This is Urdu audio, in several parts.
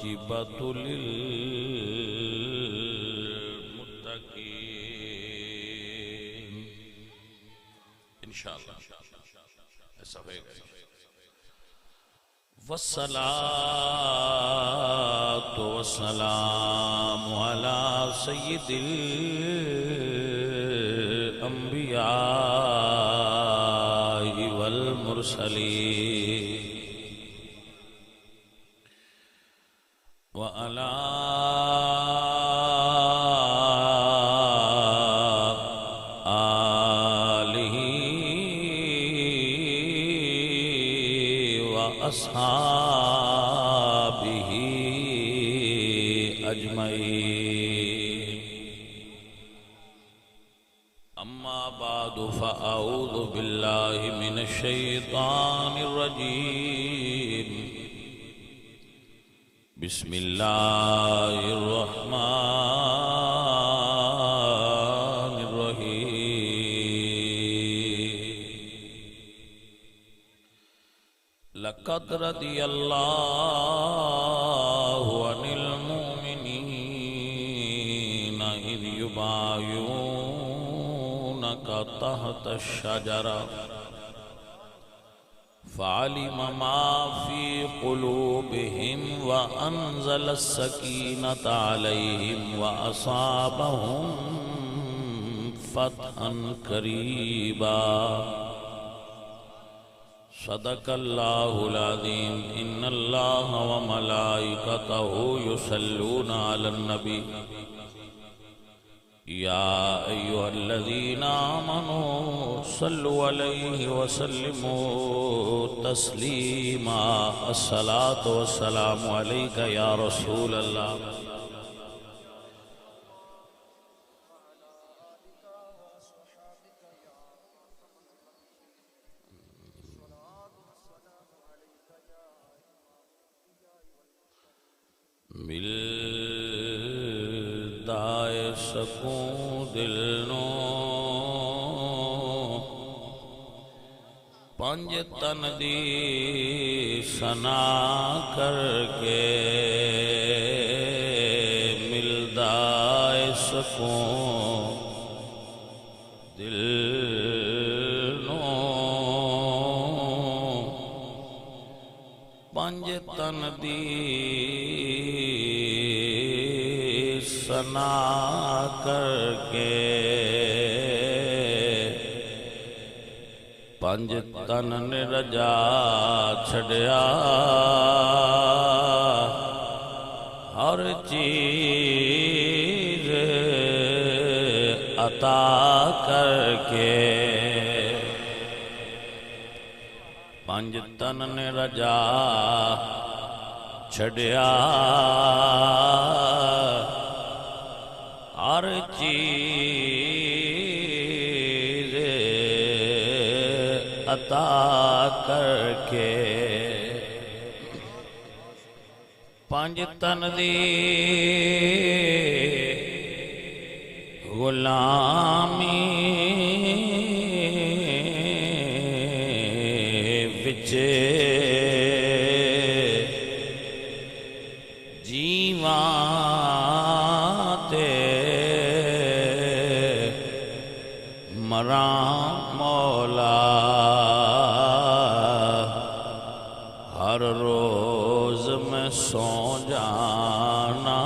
والعاقبة للمتقين انشاءاللہ ایسا ہوئے گا والصلاة والسلام على سید الانبیاء والمرسلین وعلى آلہ وأصحابہ أجمعين أما بعد فأعوذ بالله من الشيطان الرجيم بسم الله الرحمن الرحيم لقد رضي الله عن المؤمنين إذ يبايعونك تحت الشجرة فعلم ما في قلوبهم وأنزل السكينة عليهم وأصابهم فتحا قريبا صدق الله العظيم إن الله وملائكته يصلون على النبي يا أيها الذين آمنوا صلوا عليه وسلموا تسليما الصلاة والسلام عليك يا رسول الله ملدائے سکون دل نو پنج تن دی سنا کر کے ملدائے سکون دل نو پنج تن دی سنا کر کے پنج تن نے رجا چھڑیا ہر چیز عطا کر کے پنج تن نے رجا چھڑیا ہر چیز عطا کر کے پنج تن دی غلامی وچ مولا ہر روز میں سو جانا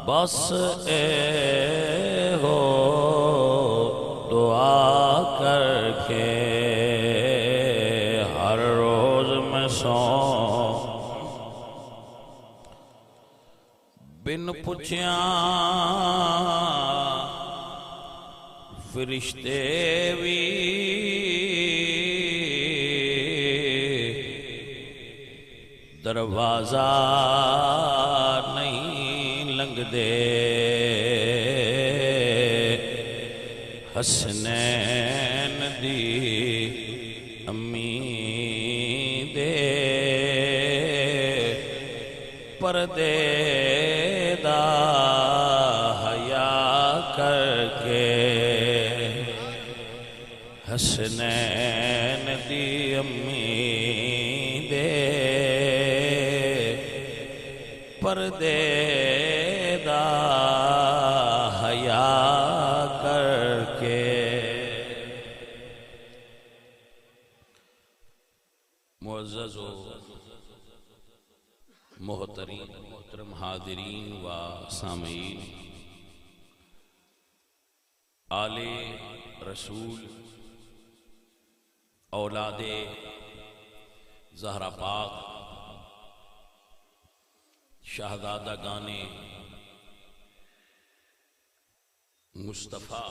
بس اے ہو دعا کر کے ہر روز میں سو بن پوچھیاں فرشتے بھی دروازہ نہیں لنگ دے حسنین دی امی دے پردے دا حیا کر کے حسنین دی امی دے پردے دا حیا کر کے معزز و محترم حاضرین و سامعین، آل رسول اولاد زہرا پاک شہزادہ گانے مصطفیٰ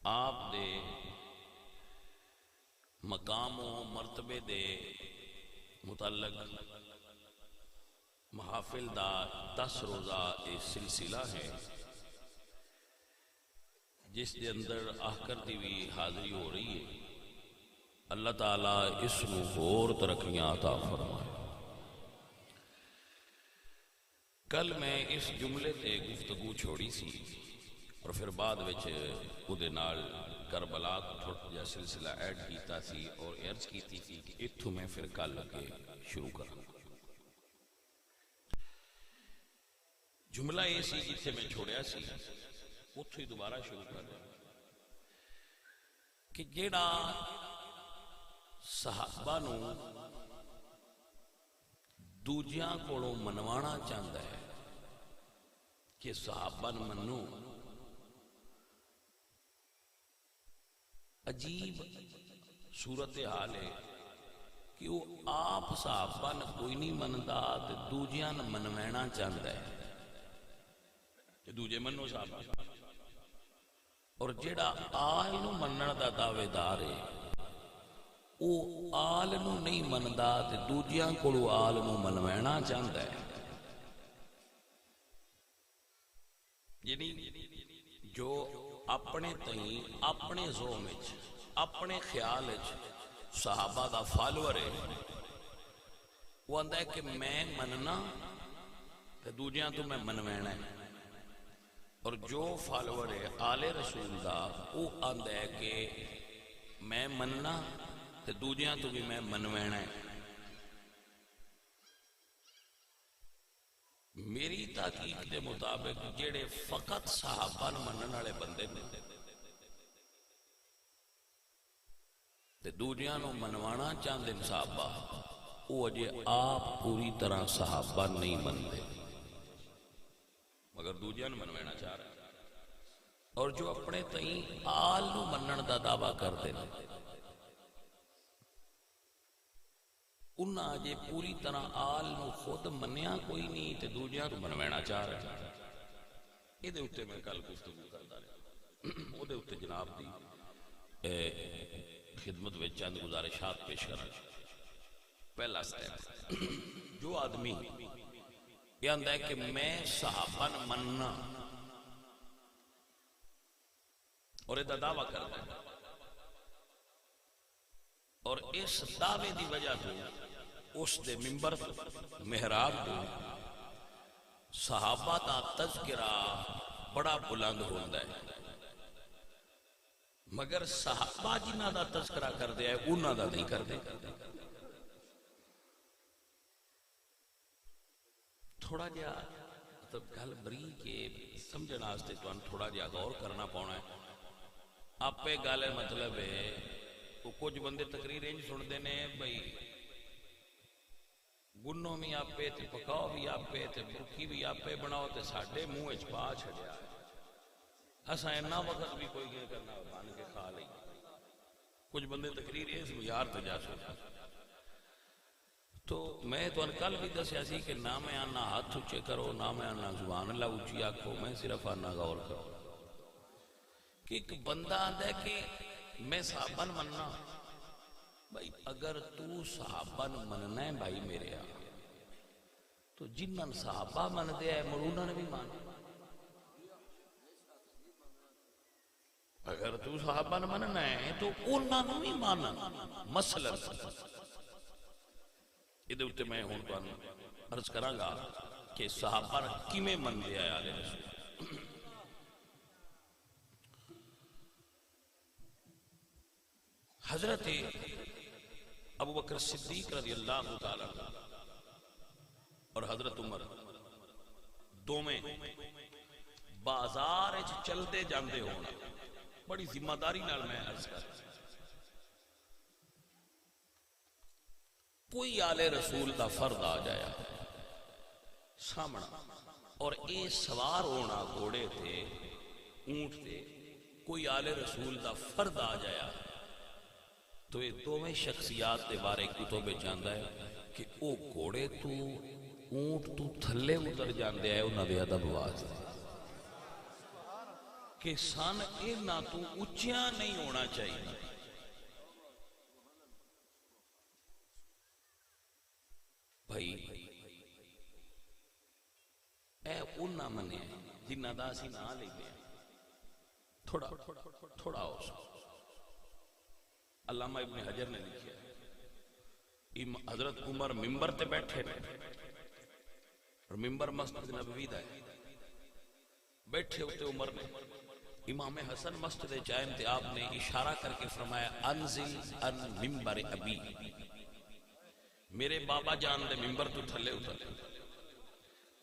آپ دے مقام و مرتبے دے متعلق محافل دا 10 روزہ ایک سلسلہ ہے جس دے اندر آخرتی بھی حاضری ہو رہی ہے۔ اللہ تعالیٰ اس نو اور ترقیاں عطا فرمائے۔ کل میں اس جملے تے گفتگو چھوڑی سی اور پھر بعد وچ اودے نال کربلا تھوڑا جا سلسلہ ایڈ کیتا سی اور عرض کیتی سی کہ اتھوں میں پھر کل کے شروع کروں۔ جملہ یہ سی جتھے میں چھوڑیا سی اتھوں ہی دوبارہ شروع کر دیں کہ جیڑا صحابہ نو دوجیاں کولوں منوانا چاہتا ہے کہ صحابہ نو منو، عجیب صورتحال ہے کہ وہ آپ صحابہ نے کوئی نہیں مندا تے دوجیاں نے منوانا چاہتا ہے کہ دوجے منو صحابہ، اور جیڑا آل نو منن دا دعوے دار ہے وہ آل نو نہیں مندا تے دوجیاں کولو آل نو منوانا چاہتا ہے۔ یعنی جو اپنے تئیں اپنے ذوق وچ اپنے خیال وچ صحابہ دا فالوور ہے وہ آندا ہے کہ میں مننا تے دوجیاں تو میں منوانا ہے، اور جو فالوور ہے آل رسول دا وہ آندا ہے کہ میں مننا تے دوجیاں تو بھی میں منوانا ہے۔ میری تحقیق دے مطابق جڑے فقط صحابہ منن والے بندے نے تے دوجیاں نو منوانا چاہندے صحابہ، وہ اجے آپ پوری طرح صحابہ نہیں منتے مگر دوجیاں نو منوانا چاہ رہے ہیں، اور جو اپنے تئیں آل نو منن دا دعویٰ کرتے ہیں انہاں اجے پوری طرح آل نو خود منیا کوئی نہیں تے دوجیاں نو منوانا چاہ رہے ہیں۔ یہ دے اتے میں کل گفتگو کرتا رہا، وہ دے اتے جناب دی خدمت میں چند گزارشات پیش کرنا۔ پہلا سٹیپ، جو آدمی یہ آندا ہے کہ میں صحابہ نو مننا اور یہ دعویٰ کرتا ہے، اور اس دعوے دی وجہ تو اس دے ممبر محراب تو صحابہ دا تذکرہ بڑا بلند ہوتا ہے، مگر صحابہ جنہ دا تذکرہ کر دیا ہے انہ دا نہیں کر دے۔ تھوڑا جا گل بری کے سمجھنا آستے تو تھوڑا جا غور کرنا پاؤنا ہے۔ آپ پہ گالے مطلب ہے وہ کچھ بندے تقریر انج سن دینے بھئی گنوں بھی آپ پہ تے پکاؤ بھی آپ پہ تے برکی بھی آپ پہ بناؤ تے ساڑھے منہ اچپا چھڑیا ہے، اساں اینا وقت بھی کوئی گئے کرنا بان کے کھا لئی۔ کچھ بندے تقریر اس معیار پہ جا سکتا، تو میں تو کل بھی دسیا سی کہ نہ میں آنا ہاتھ اچھے کرو، نہ میں آنا زبان اللہ اچھی آکھو، میں صرف آنا غور کرو کہ ایک بندہ آتا ہے کہ میں صحابہ مننا، بھائی اگر تو صحابہ مننا ہے بھائی میرے تو جنہاں صحابہ من دیا ہے مرونہ نے بھی مانا۔ اگر تو صحابہ مننا ہے تو انہاں نے بھی مانا۔ مثلا ادھے اتے میں ہوں تو عرض کرا گا کہ صحابہ کی میں من دیا ہے آلِ رسول۔ حضرت ابو بکر صدیق رضی اللہ تعالیٰ اور حضرت عمر دوویں بازار چلتے جاندے ہونا، بڑی ذمہ داری نال میں عرض کر، کوئی آل رسول دا فرد آ جایا سامنا اور اے سوار ہونا گھوڑے تے اونٹ تے، کوئی آل رسول دا فرد آ جایا تو یہ دوویں شخصیات دے بارے کتب جاندا ہے کہ او گھوڑے تو اونٹ تو تھلے اتر جاندے آئے انہاں دے ادب واسطے کہ سن اینا تو اچیاں نہیں ہونا چاہیے۔ بھائی اے انہاں منے جنہ دا اسی نہ لے گئے تھوڑا ہو سکتا۔ علامہ ابن حجر نے لکھیا حضرت عمر ممبر تے بیٹھے اور ممبر مسجد نبوی دا ہے، بیٹھے ہوتے عمر نے امام حسن مسجد چائن تے آپ نے اشارہ کر کے فرمایا انزل ان ممبر ابی، میرے بابا جان دے ممبر تو تھلے اتر۔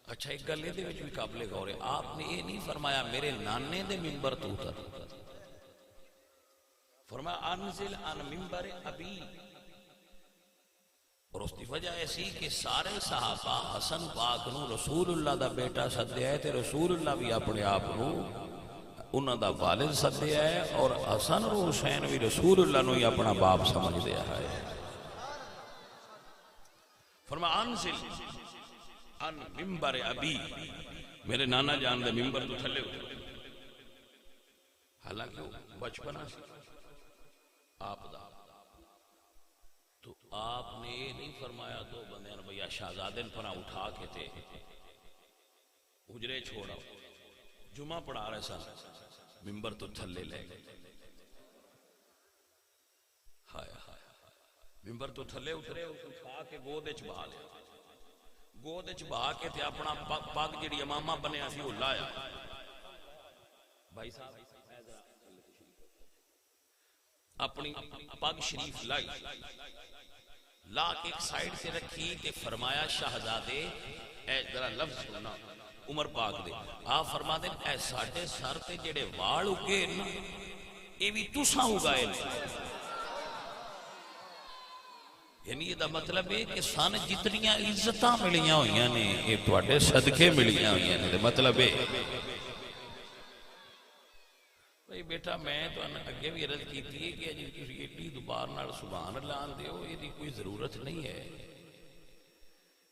اچھا ایک گل دے وچ بھی قابل غور ہے، آپ نے یہ نہیں فرمایا میرے نانے دے ممبر تو اتر، فرمایا انزل ان ممبر ابی۔ اور اس کی وجہ ایسی کہ سارے صحابہ حسن پاک نو رسول اللہ دا بیٹا سدیا ہے تے رسول اللہ بھی اپنے آپ نو انہاں دا والد سدیا ہے، اور حسن اور حسین بھی رسول اللہ نو ہی اپنا باپ سمجھ دیا ہے۔ فرمایا انزل ان ممبر ابی، میرے نانا جان دے ممبر تو تھلے اتر۔ حالانکہ بچپنا سی آپ دا، تو آپ نے یہ نہیں فرمایا دو بندے نے بھیا شہزادے نے پناہ اٹھا کے تھے حجرے چھوڑا جمعہ پڑھا رہے سن ممبر تو تھلے لے ہائے ممبر تو تھلے اترے اٹھا کے گودے چ بہا لیا، گودے چ بہا کے تے اپنا پگ جڑی امامہ بنیا سی وہ لایا۔ بھائی صاحب اپنی پگ شریف لائی، لا کے ایک سائیڈ سے رکھی تے فرمایا شہزادے اے ذرا لفظ سننا عمر پاک دے، آپ فرما دیں اے ساڈے سر تے جڑے وال اگے نا اے بھی تساں اگائے نا، یعنی یہ دا مطلب ہے کہ سان جتنیاں عزتاں ملیاں ہوئیاں نے یہ تواڈے صدقے ملیاں ہوئیاں نے، مطلب ہے بھئی بیٹا میں تو اگے بھی عرض کی تھی کہ جی کسی ایڈی دوبار نال سبحان اللہ آن دیو یہ دی کوئی ضرورت نہیں ہے،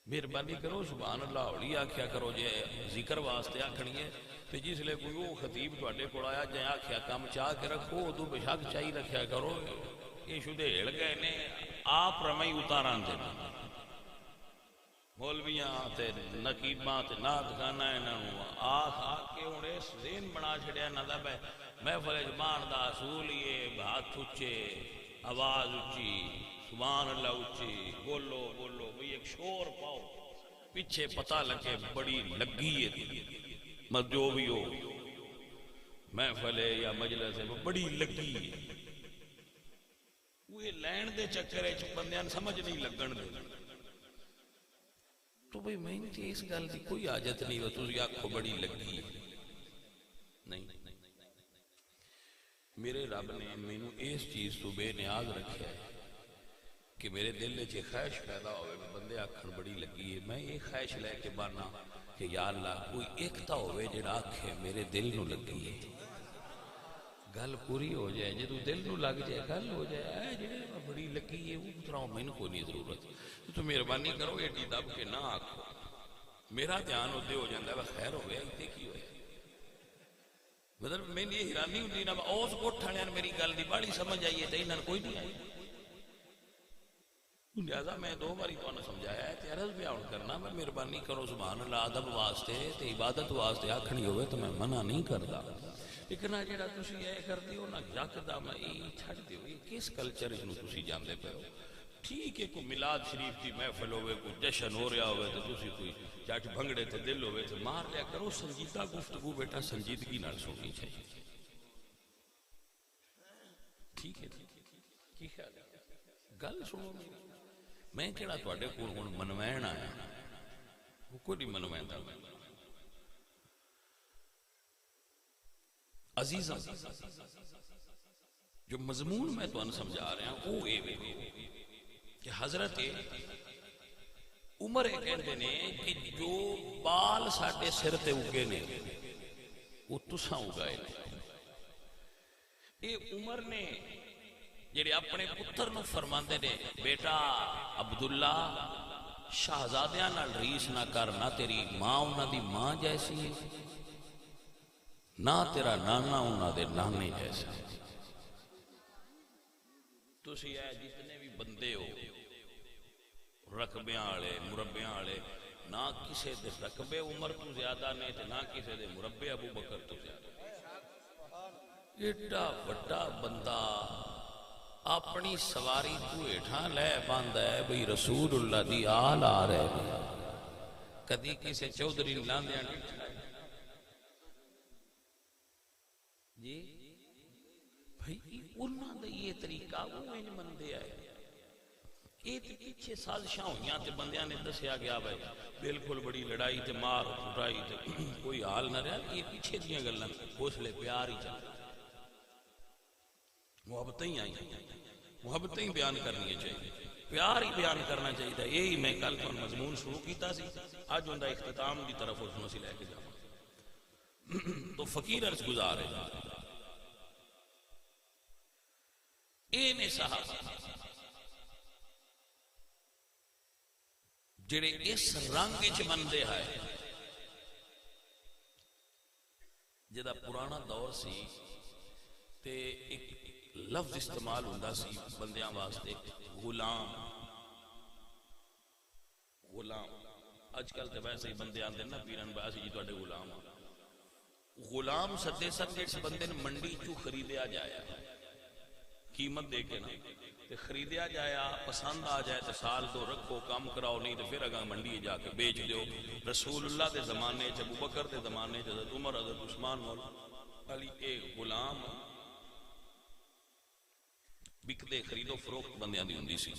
مہربانی کرو سبحان اللہ ہولی آکھیا کرو جے ذکر واسطے آکھنی ہے تے جس لے کوئی وہ خطیب تواڈے کول آیا جے آکھیا کم چاہ کے رکھو ادو بے شک چاہی رکھیا کرو، یہ شدے ہل گئے نے آپ رمئی اتاراں دے مولویاں تے نقیباں تے نات گانا انہاں آکھ کے ہن اس ذہن بنا چھڑیا نہ دا محفل جمان دا اصول یہ ہاتھ اچھے آواز اچھی سبحان اللہ اچھی بولو بولو بھئی ایک شور پاؤ پیچھے پتہ لگے بڑی لگی ہے جو بھی ہو محفل یا مجلس ہے بڑی لگی ہے، وہ لین دے چکرے بندیاں سمجھ نہیں لگن دے تو بھئی میں نے اس گل دی کوئی حاجت نہیں ہو تسی آکھو بڑی لگی نہیں، میرے رب نے مینوں اس چیز تو بے نیاز رکھا ہے کہ میرے دل میں خواہش پیدا ہوئے بندے آکھن بڑی لگی ہے، میں یہ خواہش لے کے بانا کہ یا اللہ کوئی ایک تا ہوئے جڑا آکھے میرے دل نو لگی ہے، گل پوری ہو جائے جے تو دل نو لگ جائے گل ہو جائے جڑے بڑی لگی ہے وہ طرح میں کو نہیں ضرورت، تو مہربانی کرو ایڈی دب کے نہ آکھو، میرا دھیان ہوتے ہو جاندہ ہے خیر ہو گیا اتنے کی ہوئے، مطلب میں نے یہ حیرانی ہوتی نا اوز کوٹھانے میری گل دی بڑی سمجھ آئی ہے تے انہاں کوئی نہیں آئی، لہذا میں دو باری تو نے سمجھایا ہے تے عرض بیان کرنا میں مہربانی کرو سبحان اللہ ادب واسطے تے عبادت واسطے آکھنی ہوئے تو میں منع نہیں کردا، لیکن آ جڑا تسی اے کردے ہو نا یکدم اے چھڈ دیو یہ کس کلچر نو تسی جاندے پے ہو، ٹھیک ہے کوئی میلاد شریف کی محفل ہوئے کوئی جشن ہو رہا ہوئے تو تسی کوئی جٹ بھنگڑے تے دل ہوئے تو مار لیا کرو، سنجیدہ گفتگو بیٹا سنجیدگی نال سننی چاہیے، ٹھیک ہے کی خیال ہے گل سنو میں کہڑا تواڈے کول ہن منوین آیا، وہ کوئی نہیں منویندا عزیزاں جو مضمون میں تو سمجھا رہا ہوں وہ اے کہ حضرت عمر کہندے نے کہ جو بال ساڈے سر تے اگے نے وہ تساں اگائے نے. اے عمر نے جڑے اپنے پتر نو فرماندے نے بیٹا عبداللہ شہزادیاں نال ریس نہ کر، نہ تیری ماں انہاں دی ماں جیسی ہے نہ تیرا نانا انہاں دے نانے جیسا. تسی اے جتنے بھی بندے ہو رقبیاں والے مربیاں والے، نہ کسے دے رقبے عمر تو زیادہ نے تے نہ کسے دے مربے ابو بکر تو زیادہ. ایڈا بڑا بندہ اپنی سواری تو ہیٹھاں لے باندھا ہے بھئی رسول اللہ دی آل آ رہے ہیں. کدی کسے چودھری لاندیاں جی بھئی انہاں دا یہ طریقہ وہ انج مندے آئے. یہ پیچھے سازشاں ہوئیاں تے بندیاں نے دسیا گیا بھائی بالکل بڑی لڑائی تے مار کٹائی تے کوئی حال نہ رہا. یہ پیچھے دیاں گلاں حوصلے پیار ہی چل محبتیں ہی آئی، محبتیں ہی بیان کرنی چاہیے، پیار ہی بیان کرنا چاہیے. یہی میں کل تو مضمون شروع کیتا سی، آج ہوندا اختتام دی طرف اس نو سی لے کے جاواں. تو فقیر عرض گزار ہے اے میں صحابہ جڑے اس رنگ وچ مندے ہے جدا پرانا دور سی تے ایک لفظ استعمال ہوندا سی بندیاں واسطے غلام. غلام اج کل تے ویسے ہی بندے آندے نا پیرن باسی جی تواڈے غلام. غلام سدے سن جس بندے نے منڈی چوں خریدیا جایا قیمت دے کے نا تے خریدیا جایا پسند آ جائے تو سال دو رکھو کام کراؤ، نہیں تو پھر اگاں منڈی جا کے بیچ دیو. رسول اللہ دے زمانے چ ابو بکر دے زمانے چ حضرت عمر حضرت عثمان مولا علی اے غلام بکدے خرید و فروخت بندیاں دی ہوندی سی.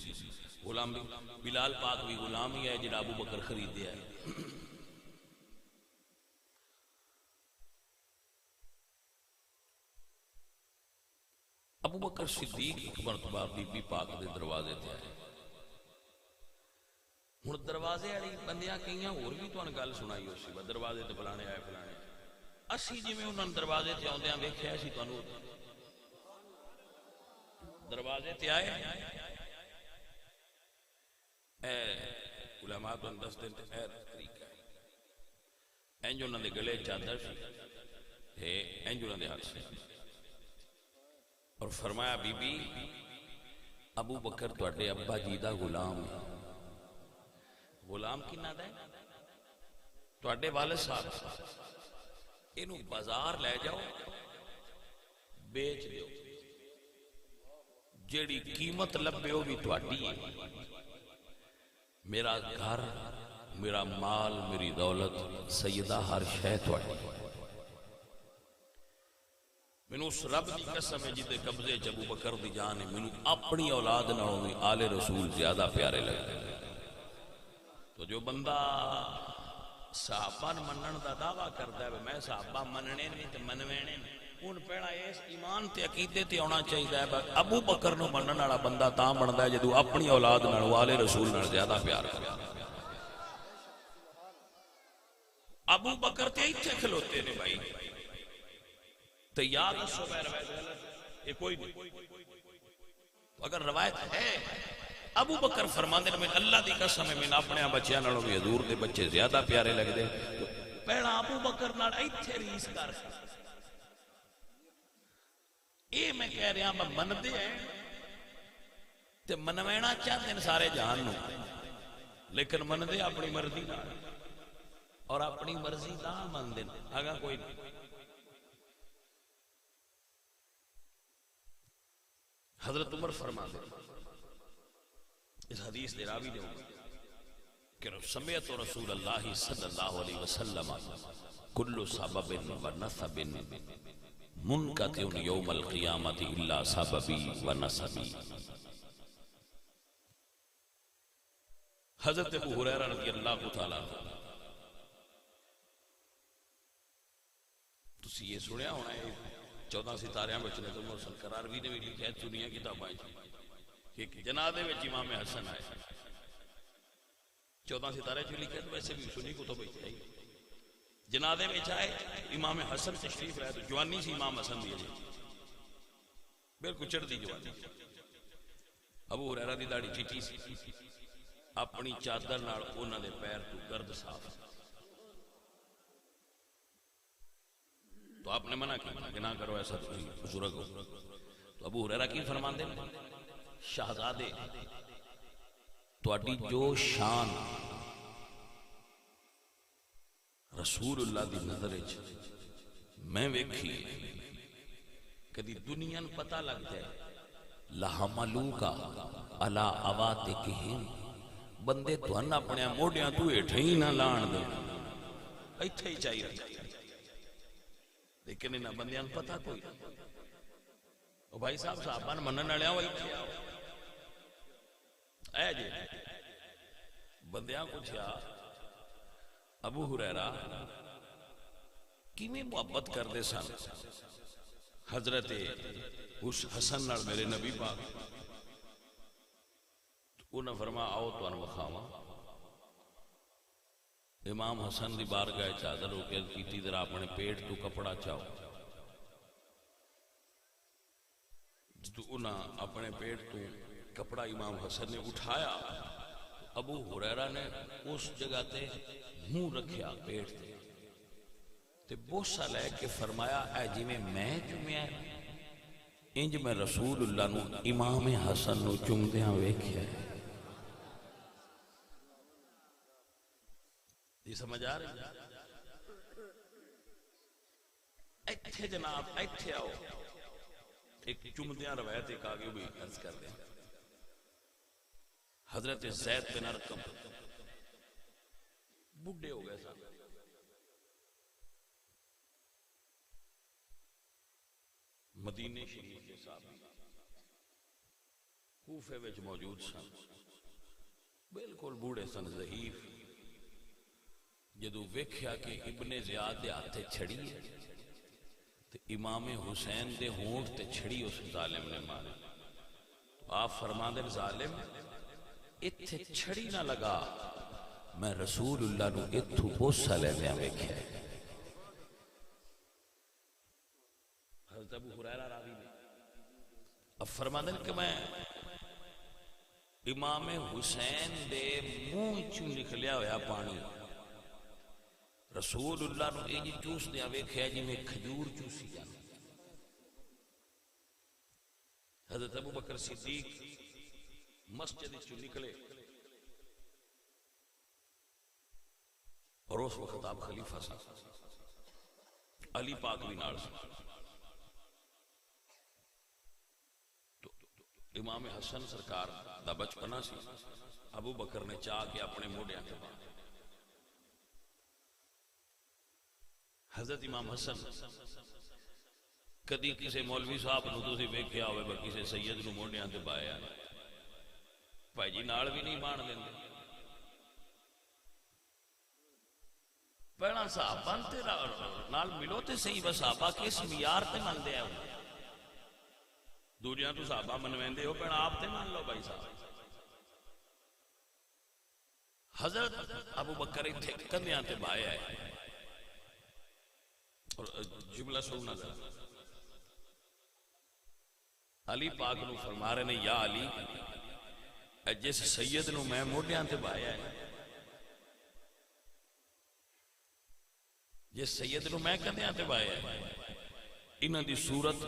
غلام بلال پاک بھی غلام ہی ہے جڑا ابو بکر خریدیا ہے. ابو بکر صدیق ایک مرتبہ بی بی پاک دے دروازے تے آئے. ہن دروازے والی بندیاں کئیاں ہور بھی تانوں گل سنائی ہو سی دروازے تے فلانے آئے فلانے. اسی جویں انہاں دروازے تے اوندیاں ویکھیا سی تانوں دروازے تے آئے اے علماء تو دس دن تے اے طریقہ ہے انج انہاں دے گلے چادر سی تے انج انہاں دے ہاتھ سے اور فرمایا بی بی ابو بکر تواڈے ابا جی دا غلام ہے. غلام کنا دا ہے؟ تواڈے والد صاحب. اینو بازار لے جاؤ بیچ دیو، جیڑی قیمت لبے ہو بھی تواڈی ہے. میرا گھر میرا مال میری دولت سیدہ ہر شے تواڈی. مینوں اس رب دی قسم ہے جدے قبضے چ ابو بکر دی جان ہے، مینوں اپنی اولاد نالوں بھی آل رسول زیادہ پیارے لگدے. تو جو بندہ صحابہ منن دا دعویٰ کردا ہے میں صحابہ مننے نہیں تے منوینے ہن پہلا اس ایمان تے عقیدے تے ہونا چاہیے ہے. ابو بکر نو منن والا بندہ تاں بندا ہے جدوں اپنی اولاد نال آل رسول نال زیادہ پیار کرے. ابو بکر تے ایتھے کھلوتے نے بھائی تیار دسو میں روایت غلط یہ کوئی نہیں. اگر روایت ہے ابو بکر فرماندے نے اللہ دی قسم ہے میں اپنے بچیاں نالوں بھی حضور دے بچے زیادہ پیارے لگدے. پہلا ابو بکر نال ایتھے ریس کر اے میں کہہ رہا میں مندے ہیں تے منوینا چاہتے ہیں سارے جہان نو لیکن مندے اپنی مرضی نال اور اپنی مرضی نال مندے اگا کوئی نہیں. حضرت عمر فرما دے اس حدیث دے راوی نے کہ سمعت رسول اللہ صلی اللہ علیہ وسلم کل سبب و نسب منقطع یوم القیامت الا سببی و نسبی. حضرت ابو ہریرہ رضی اللہ تعالیٰ تسی یہ سنیا ہونا ہے 14 ستاریاں بچ نے تو محسن قراروی نے بھی لکھا ہے چنیا کتاباں کہ جنازے میں امام حسن آئے 14 ستارے جو لکھے تو ویسے بھی سنی کتب ہے جنازے میں آئے امام حسن تشریف رہے تو جوانی سی امام حسن دی بالکل چڑھ دی جوانی ابو ہریرہ دی داڑھی چٹی سی اپنی چادر نال انہاں دے پیر تو گرد صاف تو آپ نے منع کیا کہ نہ کرو ایسا بزرگ ہو تو ابو ہریرہ کی فرماندے شہزادے تواڈی جو شان رسول اللہ دی نظر وچ میں ویکھی کدی دنیا نوں پتہ لگ جائے لحملوکا علی اواتکہم بندے تہن اپنے موڈیاں تو ہیٹھیں ہی نہ لان دے ایتھے ہی چاہیے لیکن انہاں بندیاں نوں پتہ کوئی او بھائی صاحب صحابہ نے منن والے آؤ ایتھے آؤ اے جی بندیاں پوچھیا ابو ہریرہ کیویں محبت کردے سن حضرت حسن نال میرے نبی پاک انہاں فرمایا آؤ تانوں وکھاواں امام حسن دی بارگاہ چادر ہو کے کیتی ذرا اپنے پیٹ تو کپڑا چاؤ جدو انہاں اپنے پیٹ تو کپڑا امام حسن نے اٹھایا ابو ہریرہ نے اس جگہ تے منہ رکھیا پیٹ تے بوسہ لے کے فرمایا اے جی میں چومیا انج میں رسول اللہ نو امام حسن نو چومدیاں ویکھیا ہے یہ سمجھ آ رہی ایتھے جناب ایتھے آؤ ایک چومدیاں روایت ایک آگے بھی عرض کر دیں حضرت زید بن ارقم بڈھے ہو گئے سن مدینے شریف کے صحابی کوفے وچ موجود سن بالکل بوڑھے سن ضعیف جدو ویکھیا کہ ابن زیاد دے ہاتھے چھڑی ہے تے امام حسین دے ہونٹ تے چھڑی اس ظالم نے مارے آپ فرماندے ظالم اتھے چھڑی نہ لگا میں رسول اللہ نو اتھو بوسہ لیندیاں ویکھیا ہے حضرت ابو ہریرہ راوی نے اب فرماندے کہ میں امام حسین دے منہ چوں نکلیا ہویا پانی رسول اللہ نو یہ جی چوس دیا ویکھیا جی میں کھجور چوسی جانا حضرت ابو بکر صدیق مسجد چو نکلے اور اس وقت آپ خلیفہ سا علی پاک بھی نال سا تو امام حسن سرکار دا بچپنا سی ابو بکر نے چاہ کے اپنے موڈیاں کے بعد حضرت امام حسن کدی کسی مولوی صاحب نو تسی ویکھیا ہوئے با کسی سید نو موڈیاں تے بایا بھائی جی نال بھی نہیں مان لیندے پہلا صحابہ تے نال ملو تے صحیح بس صحابہ کس معیار تے مندے آ دوجیاں تو صحابہ منویندے ہو پہلا آپ تے مان لو بھائی صاحب حضرت ابو بکر اتھے کندیاں تے بایا ہے اور جملہ سننا ذرا علی پاک نو فرما رہے نے یا علی جس سید نو میں موڈیاں تے بایا ہے جس سید نو میں کندیاں تے بایا ہے انہاں دی صورت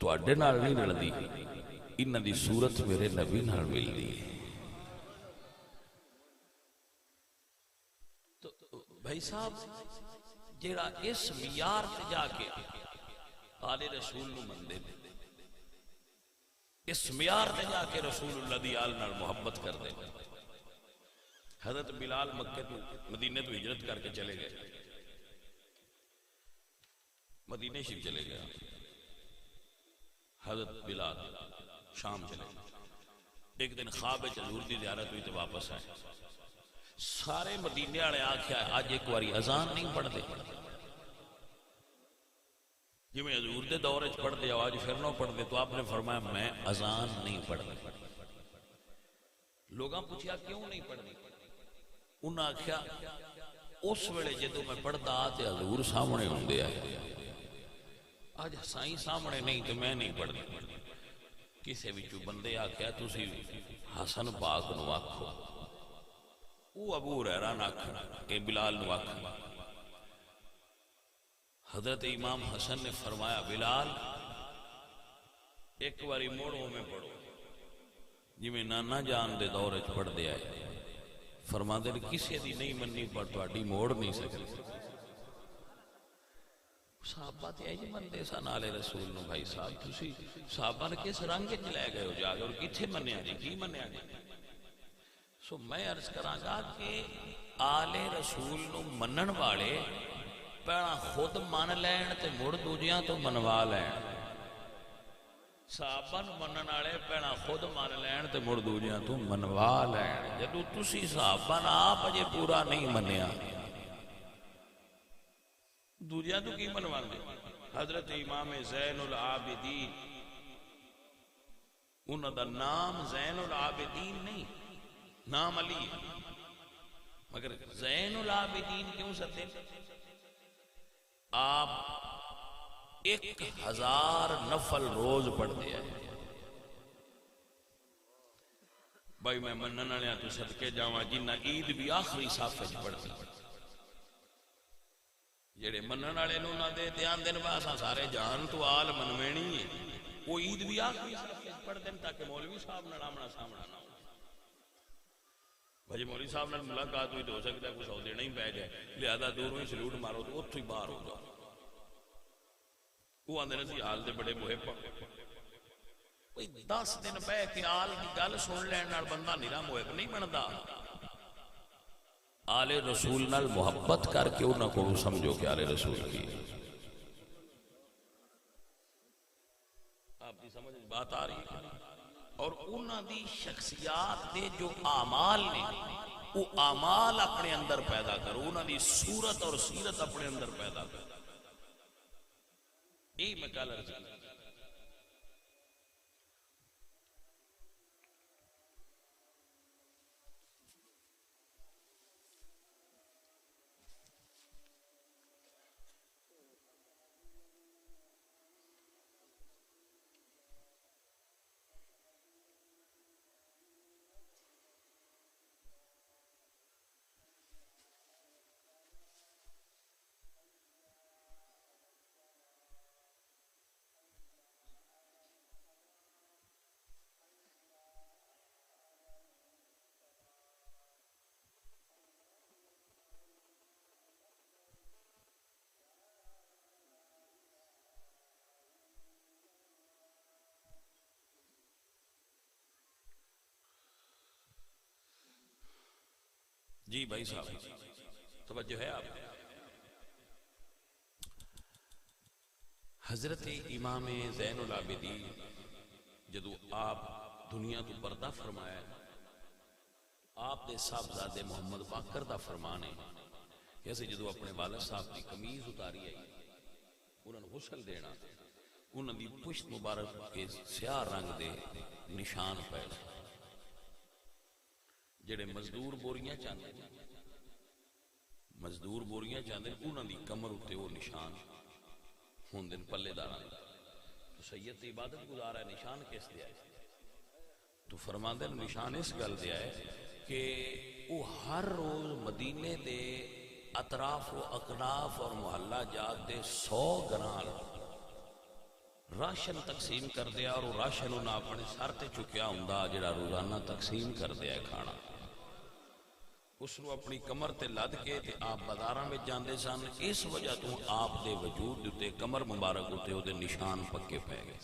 تواڈے نال نہیں رلدی انہاں دی صورت میرے نبی نال ملدی ہے تو بھائی صاحب جیڑا اس معیار تے جا کے آل رسول نو مندے نے اس معیار تے جا کے رسول اللہ دی آل نال محبت کر دے حضرت بلال مکہ تو مدینے تو ہجرت کر کے چلے گئے مدینے شریف چلے گئے حضرت بلال شام چلے ایک دن خواب حضور دی زیارت ہوئی تو واپس آئے سارے مدینے والے آکھیا آج ایک واری اذان نہیں پڑھ دے جی میں حضور دے دور وچ پڑھ دے آج پھر نہ پڑھ دے تو آپ نے فرمایا میں اذان نہیں پڑھنی. لوگاں پوچھا کیوں نہیں پڑھنی؟ انہاں آکھیا اس ویلے جدوں میں پڑھدا تے حضور سامنے ہوندے آئے، آج سائیں سامنے نہیں تو میں نہیں پڑھنی. کسے وچوں بندے آکھیا تسی حسن پاک نو آکھو، وہ ابو ہریرہ نہ آکھنا کہ بلال نو آکھنا. حضرت امام حسن نے فرمایا بلال ایک باری موڑوں میں پڑھو جی میں نانا جان دے دور وچ پڑھ دے آئے. فرما دے کسی دی نہیں مننی پر تہاڈی موڑ نہیں سکتی. صحابہ تے اے مندے سن آلے رسول نو. بھائی صاحب تسی صحابہ نے کس رنگ وچ لے گئے ہو جا کے اور کتھے منیا جی کی منیا جی؟ سو میں عرض کراں گا کہ آلے رسول نو منن والے پہلا خود من لین تے مڑ دوجیاں تو منوا لین. صحابہ نو منن والے پہلا خود من لین تے مڑ دوجیاں تو منوا لین. جدوں تسی صحابہ نہ آپ اجے پورا نہیں منیا دوجیاں تو کی منواندے؟ حضرت امام زین العابدین انہاں دا نام زین العابدین نہیں، نام علی ہے، مگر زین العابدین کیوں سدے؟ آپ 1000 نفل روز پڑھتے ہیں. بھائی میں منن والے تو صدقے جاواں جنہ عید بھی آخری صف وچ پڑھتے جڑے منن والے نوں نہ دے دھیان دین واسطے سارے جان تو آل منوینی ہے، وہ عید بھی آخری صف وچ پڑھتے ہیں تاکہ مولوی صاحب نال آمنا سامنا نہ ہو. بھائی مولوی صاحب نال ملاقات ہوئی تو ہو سکتا ہے کچھ سو دینا ہی پہ جائے، لہذا دوروں ہی سلوٹ مارو تو اتھوں ہی باہر ہو جاؤ. وہ آندے سی حال دے بڑے محب کوئی 10 دن بہ کے آل کی گل سن لین نال بندہ نیرا محب نہیں بنتا. آل رسول نال محبت کر کے انہاں کو سمجھو کہ آل رسول کی. آپ کی سمجھ بات آ رہی ہے؟ اور انہاں دی شخصیات دے جو اعمال نے وہ اعمال اپنے اندر پیدا کرو، انہاں دی صورت اور سیرت اپنے اندر پیدا کرو. یہی میں کل عرض کیا. جی بھائی صاحب توجہ ہے آپ. حضرت امام زین العابدین جدو آپ دنیا تو پردہ فرمایا، آپ دے صاحبزادے محمد باقر دا فرمان ہے کہ ایسے جدو اپنے والد صاحب کی قمیض اتاری آئی انہوں نے غسل دینا، انہوں دی پشت مبارک کے سیاہ رنگ دے نشان پہ جڑے مزدور بوریاں چاندے انہاں دی کمر اتے وہ نشان ہوندن پلے داراں دا. تو سید عبادت گزارا ہے نشان کس دیا ہے؟ تو فرماندے نشان اس گل دیا ہے کہ وہ ہر روز مدینے دے اطراف و اکناف اور محلہ جات دے 100 گران راشن تقسیم کر دیا، اور وہ راشن انہاں اپنے سر تے چکیا ہوندا جڑا روزانہ تقسیم کر دیا ہے کھانا. اس نو اپنی کمر تے لد کے تے آپ بازاراں میں جاندے سن. اس وجہ تو آپ دے وجود تے کمر مبارک تے او دے نشان پکے پے گئے.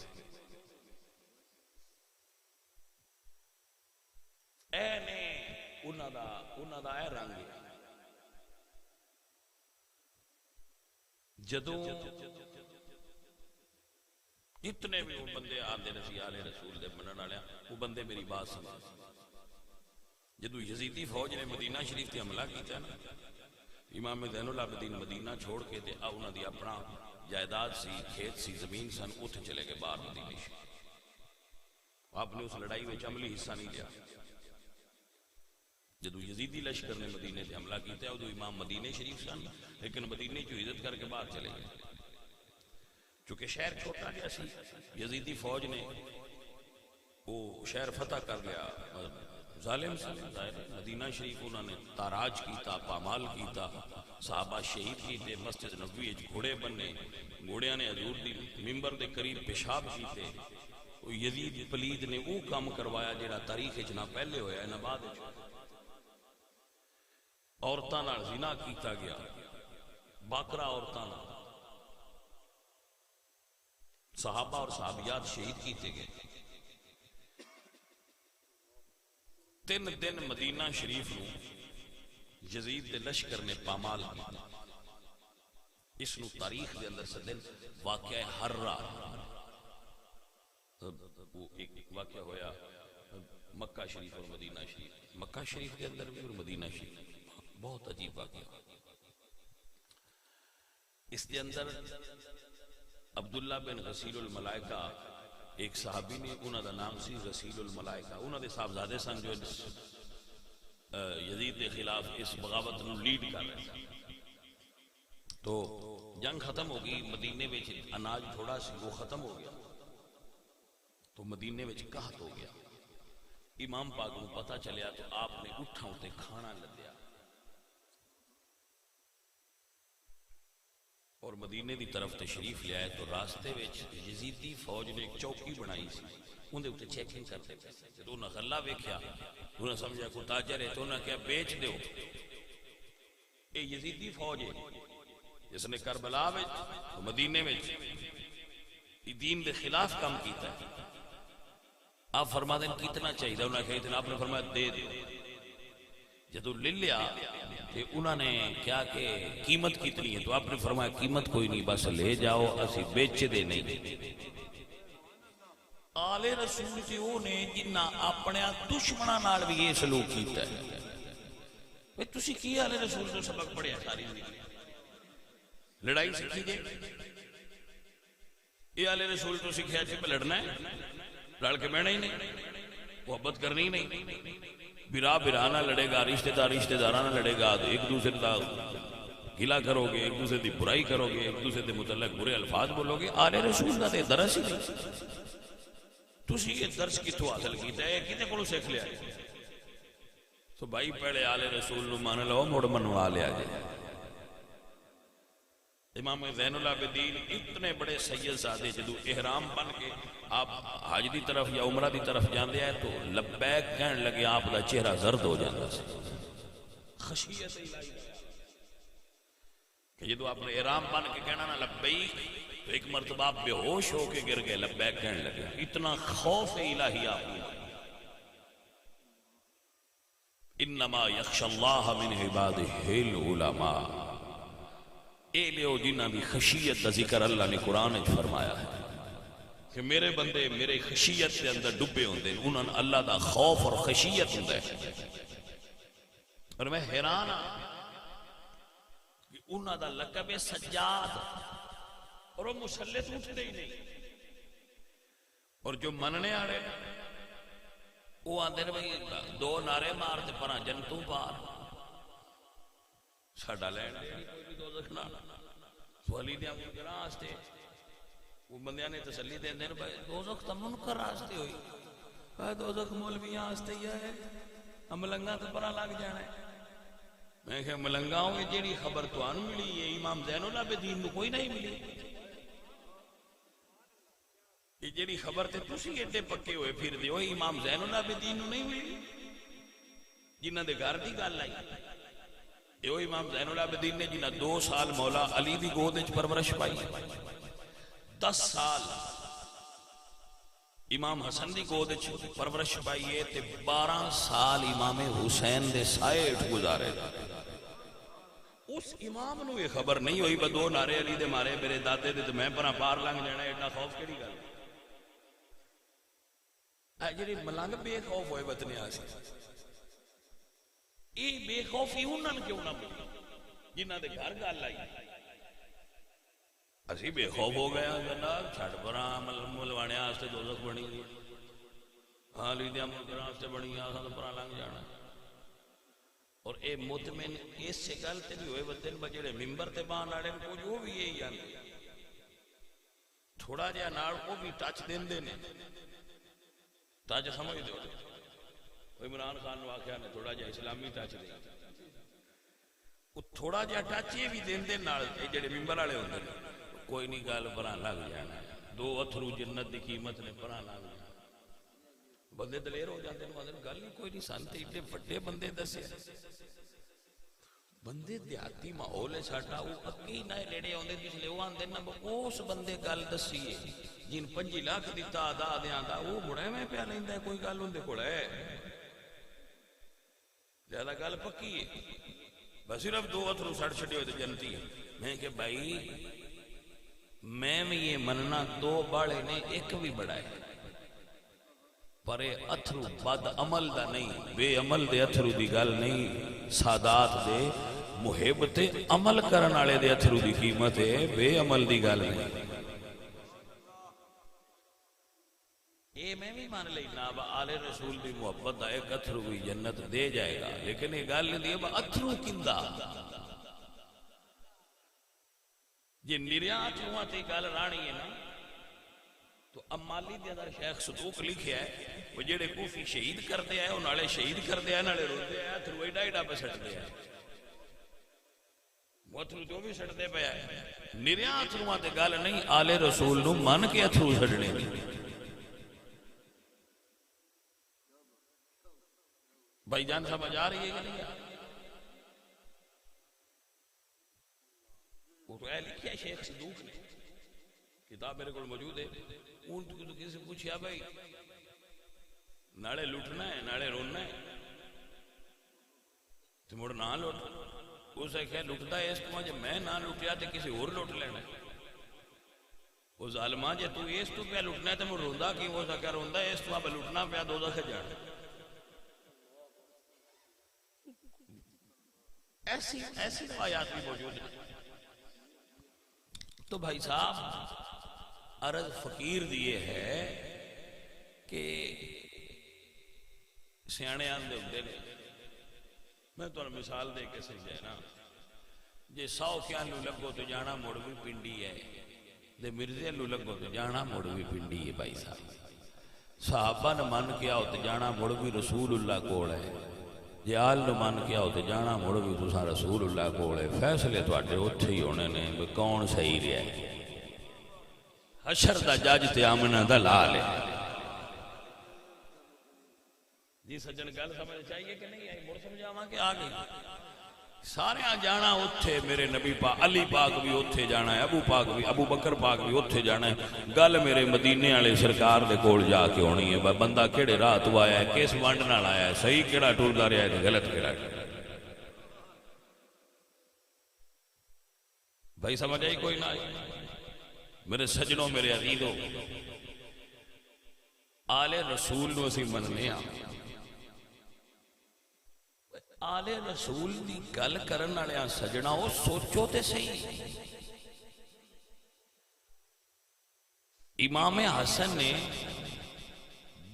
اے نے انہاں دا اے رنگ ہے. جدوں جتنے بھی وہ بندے آندے نسی آلے رسول دے منن والے وہ بندے میری بات سمجھ. جدو یزیدی فوج نے مدینہ شریف تے حملہ کیتا نا، امام زین العابدین مدینہ چھوڑ کے تے انہاں دی اپنا جائیداد سی، کھیت سی، زمین سن، اتنے چلے گئے باہر مدینے شریف. آپ نے اس لڑائی میں عملی حصہ نہیں لیا. جدو یزیدی لشکر نے مدینے سے حملہ کیتا ہے ادو امام مدینے شریف سن، لیکن مدینے جو عزت کر کے باہر چلے گئے. چونکہ شہر چھوٹا گیا سی، یزیدی فوج نے وہ شہر فتح کر لیا. ظالم سے مدینہ شریف انہوں نے تاراج کیتا، پامال کیتا، صحابہ شہید کیتے، مسجد نبوی گھوڑے بننے، گھوڑیاں نے حضور دی ممبر دے قریب پیشاب کیتے. یزید پلید نے وہ کام کروایا جڑا تاریخ وچ نہ پہلے ہویا نہ بعد وچ. عورتاں نال زنا کیتا گیا، باکرا عورتاں نال. صحابہ اور صحابیات شہید کیتے گئے. 3 دن مدینہ شریف نو یزید دے لشکر نے پامال کیتا. اس نو تاریخ دے اندر سدن واقعہ حرہ. وہ ایک واقعہ ہویا مکہ شریف اور مدینہ شریف، مکہ شریف کے اندر بھی اور مدینہ شریف. بہت عجیب واقعہ. اس کے اندر عبداللہ بن غسیل الملائکہ ایک صحابی نے، انہوں دا نام سی غسیل الملائکہ. انہوں دے صاحبزادے سن جو یزید کے خلاف اس بغاوت نو لیڈ کر رہے تھے. تو جنگ ختم ہو گئی، مدینے میں اناج تھوڑا سی وہ ختم ہو گیا، تو مدینے میں قحط ہو گیا. امام پاک کو پتہ چلیا تو آپ نے اٹھا ہوتے کھانا لدیا اور مدینے دی طرف تشریف لے آئے. تو راستے وچ یزیدی فوج نے ایک چوکی بنائی سی، اندے اوتے چیکنگ کرتے پے. جدوں انہاں غلہ ویکھیا انہاں سمجھا کوئی تاجر ہے، تو انہاں کہا بیچ دیو. اے یزیدی فوج ہے جس نے کربلا وچ مدینے وچ دین دے خلاف کام کیتا ہے. آپ فرما دیں کتنا چاہیے؟ انہوں نے کہا اتنا. آپ نے فرمایا دے دے. جدو لے لیا کہ انہوں نے کیا کہ قیمت کتنی ہے؟ تو آپ نے فرمایا قیمت کوئی نہیں، بس لے جاؤ، اسی بیچ دے نہیں. آل رسول سے وہ نے جنہ اپنے دشمنوں نال بھی یہ سلوک کیتا ہے. تسی کی آل رسول تو سبق پڑھیا ساری زندگی؟ لڑائی سیکھی جائے. یہ آل رسول تو سیکھیا جی پہ لڑنا ہے، لڑ کے بہنا ہی نہیں، محبت کرنی ہی نہیں. برا برا نہ لڑے گا، رشتہ دار رشتہ دارہ نہ لڑے گا، ایک دوسرے کا گلا کرو گے، ایک دوسرے کی برائی کرو گے، ایک دوسرے کے متعلق برے الفاظ بولو گے. آل رسول کا تو درس ہی نہیں. تسی یہ درس کتوں حاصل کیتا ہے؟ کتے کو سیکھ لیا؟ تو بھائی پہلے آل رسول نو مان لو، مڑ منوا لیا جائے. امام زین العابدین اتنے بڑے سید زادے جدو احرام بن کے آپ حج دی طرف یا عمرہ دی طرف جاندے ہیں تو لبیک کہن لگے، آپ دا چہرہ زرد ہو جاتا ہے. خشیت الہی کہ جدو آپ نے احرام بن کے کہنا نا لبیک، تو ایک مرتبہ آپ بے ہوش ہو کے گر گئے، لبیک کہنے لگے. اتنا خوف الہی آپ نے. انما یخشى اللہ من عبادہ العلماء. اے لیو جنہ بھی خشیت دا ذکر اللہ نے قرآن وچ فرمایا ہے کہ میرے بندے میرے خشیت کے اندر ڈبے ہوندے، انہاں اللہ دا خوف اور خشیت ہوندا ہے. اور میں حیران ہاں کہ انہاں دا لقب ہے سجاد، اور وہ مسلط اٹھتے ہی نہیں. اور جو مننے والے وہ آندے نے بھائی 2 نعرے مارتے پراں جنتوں پار ساڈا لین کوئی بھی دوزخ نہ. سوالی دیا منکراں واسطے وہ بندیاں نے تسلی دیندے نے بھائی دوزخ تے منکر واسطے ہوئی، بھائی دوزخ مولویاں واسطے ہی ہے، ملنگاں تے پراں لگ جانا ہے. میں کہ ملنگاں ہوئی جیڑی خبر تانوں ملی ہے امام زین العابدین نو کوئی نہیں ملی. یہ جیڑی خبر تے تسی ایڈے پکے ہوئے پھر دے ہوئی امام زین العابدین نو نہیں ملی جنہ دے گھر دی گل آئی. یہ امام زین العابدین نے جنہ 2 سال مولا علی دی گود وچ پرورش پائی، 10 سال امام حسن دی گود وچ پرورش پائی ہے، تے 12 سال امام حسین دے سائے ہیٹھ گزارے. اس امام نو یہ خبر نہیں ہوئی با 2 نعرے علی دے مارے میرے دادے دے تے میں پراں پار لنگ جانا، ایڈا خوف کیڑی گل؟ جڑے ملنگ بے خوف ہوئے وطن آسی، یہ بے خوفی انہوں نے کیوں نہ ملی جنہ دے گھر گل آئی. اسی بے خوف ہو گیا جناب چھڑ پراں ملوانے واسطے دوزخ بنی گئی ہاں لیدیاں ملکراں واسطے بنی آ تو پراں لنگ جانا اور اے مطمئن اس سے گل تے بھی ہوئے بدن بجڑے ممبر تے بان والے کو جو بھی یہی آندے تھوڑا جہا نال کو بھی ٹچ دیندے نے ٹچ سمجھ دے عمران خان نو آکھیا نے تھوڑا جہا اسلامی ٹچ دے وہ تھوڑا جہا ٹچ یہ بھی دیندے نال جڑے ممبر والے ہوندے نے کوئی نہیں گل پراں لگ جانا دو اتھرو جنت دی قیمت نے پراں لگ جانا بندے دلیر ہو جاتے ہیں مطلب گل ہی کوئی نہیں سن تے ایڈے وڈے بندے دسے بندے دیہاتی ماحول ہے ساڈا وہ اکی نہ لیڑے آندے جس وہ آندے نا اس بندے گل دسیے جن 5 لاکھ دی تعداد آندا وہ مڑے میں پیا لیندا کوئی گل ہوندے کول ہے زیادہ گل پکی ہے بس صرف 2 اتھرو سڑ چھڈے ہوئے تے جنتی ہے میں کہ بھائی میں بھی یہ مننا 2 باڑے نے ایک بھی بڑا ہے پر اتھرو بد عمل دا نہیں بے عمل دے اتھرو دی گل نہیں سادات دے محب تے عمل کرن والے دے اتھرو دی قیمت ہے بے عمل دی گل نہیں اے میں بھی مان لینا آل رسول دی محبت دا ایک اتھرو بھی جنت دے جائے گا لیکن یہ گل نہیں ہے اتھرو کندہ جی نریاں اتھروہاں تے گل رانی ہے نا تو امالی دے اندر شیخ صدوق لکھیا ہے وہ جڑے کوفی شہید کر دیا ہے وہ نالے شہید کر دیا ہے نالے رو دیا ہے اتھرو ایڈا ایڈا پہ سٹ دیا ہے وہ اتھرو جو بھی سٹ دے پہ ہے نریاں اتھروہاں تے گل نہیں آل رسول نو من کے اتھرو سٹنے بھائی جان سمجھ آ رہی ہے کہ نہیں وہ تو لکھیا ہے شیخ صدوق نے کتاب میرے کو موجود ہے ان تو کسی پوچھیا بھائی نالے لٹنا ہے نالے رونا ہے تو مڑ نہ لٹ اسے کہا لٹتا ہے اس کو جب میں نہ لٹیا تو کسی اور لٹ لینا ہے وہ ظالمان جے تو اس تو پہ لٹنا ہے تو مڑ روندا کی وہ سکا روندا ہے اس تو پہ لٹنا پہ دوزخ جانا ایسی روایات بھی موجود ہیں تو بھائی صاحب عرض فقیر دیئے ہے کہ سیانے آندے ہوندے نے میں تو مثال دے کے سمجھے نا جے 100 کیانو لگو تو جانا موڑ بھی پنڈی ہے دے مرزے لو لگو تو جانا موڑ بھی پنڈی ہے بھائی صاحب صحابہ نے من کیا ہو تو جانا موڑ بھی رسول اللہ کوڑ ہے جے آل نے من کیا ہو تو جانا موڑ بھی تو سا رسول اللہ کوڑ ہے فیصلے تو آٹے اتھے ہی ہونے نے کون صحیح رہا ہے حشر دا جاج تے آمنہ دا لال ہے جی سجن گل سمجھ چاہیے کہ نہیں آئی مڑ سمجھاواں کہ آگئی سارے جانا اتھے میرے نبی پاک علی پاک بھی اتھے جانا ہے ابو بکر پاک بھی اتھے جانا ہے گل میرے مدینے والے سرکار دے کول جا کے ہونی ہے بندہ کیڑے راہ تو آیا ہے کس وانڈ نال آیا ہے صحیح کیڑا ٹردا رہا ہے غلط کیڑا بھائی سمجھ آئی کوئی نہ آئی میرے سجنوں میرے عزیزوں آل رسول نو اسی مننے آل رسول دی گل کرن والے سجنا وہ سوچو تے صحیح امام حسن نے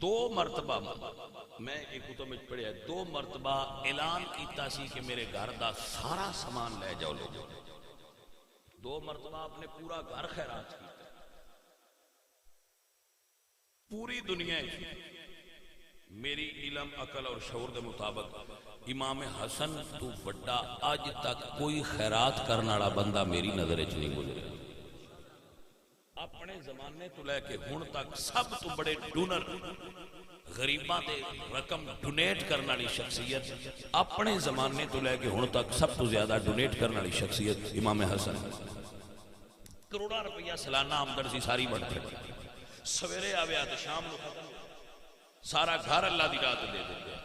2 مرتبہ میں ایک کتب میں پڑھیا 2 مرتبہ اعلان کیتا سی کہ میرے گھر دا سارا سامان لے جاؤ لوگوں 2 مرتبہ آپ نے پورا گھر خیرات کیتا پوری دنیا میری علم عقل اور شعور دے مطابق امام حسن تو بڑا آج تک کوئی خیرات کرنا والا بندہ میری نظر وچ نہیں گزرا اپنے زمانے تو لے کے ہن تک سب تو بڑے ڈونر غریباں دے رقم ڈونیٹ کرنے والی شخصیت اپنے زمانے تو لے کے ہن تک سب تو زیادہ ڈونیٹ کرنے والی شخصیت امام حسن کروڑا روپیہ سالانہ آمدن سی ساری بڑھ پڑی سویرے آویا تو شام نو ختم سارا گھر اللہ دی رات دے دیتے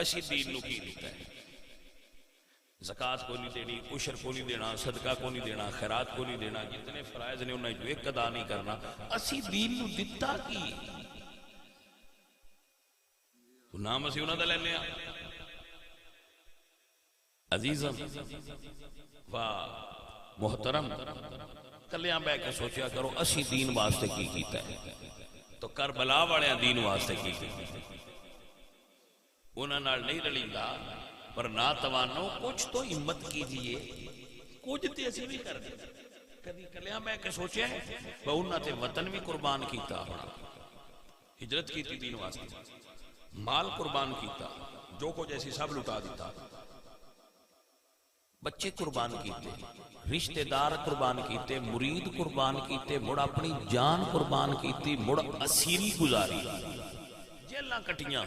اسی دین نو کی دیتا ہے زکاة کو نہیں دینی عشر کو نہیں دینا صدقہ کو نہیں دینا خیرات کو نہیں دینا جتنے فرائض نے انہیں جو ایک ادا نہیں کرنا اسی دین نو دیتا کی تو نام اسی انہوں نے لینے عزیزم و محترم کلیاں بہ کے سوچیا کرو اسی دین واسطے کی کیتا ہے تو کربلا والے دین واسطے کی کیتا انہاں نال نہیں رلیندا پر ناتوانو کچھ تو ہمت کیجئے کچھ تے اسی بھی کر دیں کبھی کلیاں بہ کے سوچیا ہے وہ انہاں تے وطن بھی قربان کیتا ہونا ہجرت کیتی دین واسطے مال قربان کیتا جو کچھ ایسی سب لٹا دیتا بچے قربان کیتے رشتہ دار قربان کیتے مرید قربان کیتے مڑ اپنی جان قربان کیتی مڑ اسیری گزاری جیلاں کٹیاں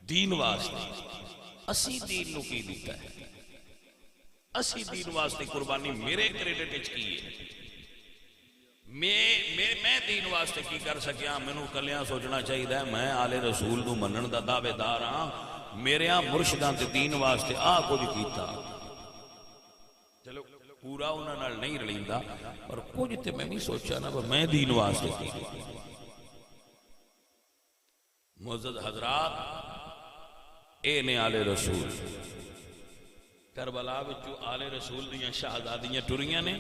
دین واسطے اسی دین نو کی دیتا ہے اسی دین واسطے قربانی میرے کریڈٹ اچ کی ہے میں دین واسطے کی کر سکیا مینوں کلیاں سوچنا چاہیے میں آل رسول نو منن دا دعوے دار ہاں میرے مرشداں تے دین واسطے آ کچھ کیتا چلو پورا انہاں نال نہیں رلیندا پر کچھ تے میں بھی سوچا نا میں دین واسطے کی معزز حضرات اے نے آل رسول کربلا وچوں آل رسول دیاں شہزادیاں ٹریاں نے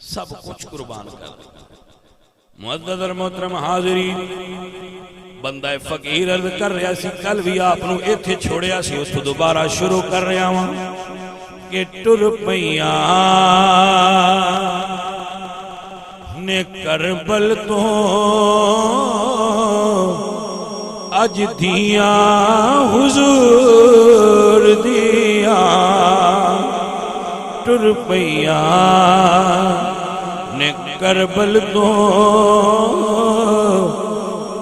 سب کچھ قربان کر دیا معزز اور محترم حاضرین بندہ فقیر عرض کر رہا سی کل بھی آپ نو ایتھے چھوڑیا سی اس تو دوبارہ شروع کر رہا ہوں کہ ٹر پیاں نے کربل تو اج دیاں حضور دیاں ٹر پیاں نے کربل تو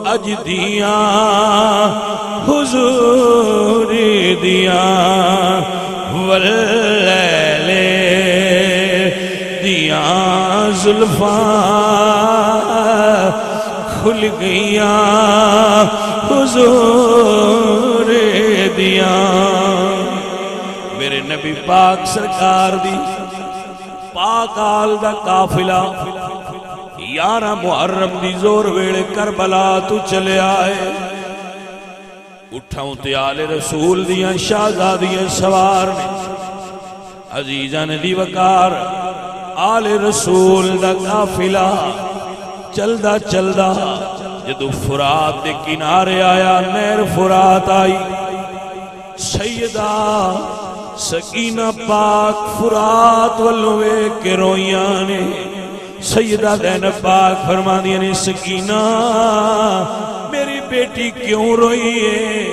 اج دیاں حضور دیاں واللیل دیاں زلفاں کھل گئیاں حضور دیاں میرے نبی پاک سرکار دی پاک آل دا قافلہ 11 محرم دی زور ویڑے کربلا تو چلے آئے اٹھاؤں تے آل رسول دیاں شہزادیاں سوار نے عزیزان دی وقار آل رسول دا قافلہ چلدا چلدا جدو فرات دے کنارے آیا نہر فرات آئی سیدہ سکینہ پاک فرات والوے کے رویاں نے سیدہ زینب پاک فرما دیا نے سکینہ میری بیٹی کیوں روئی ہے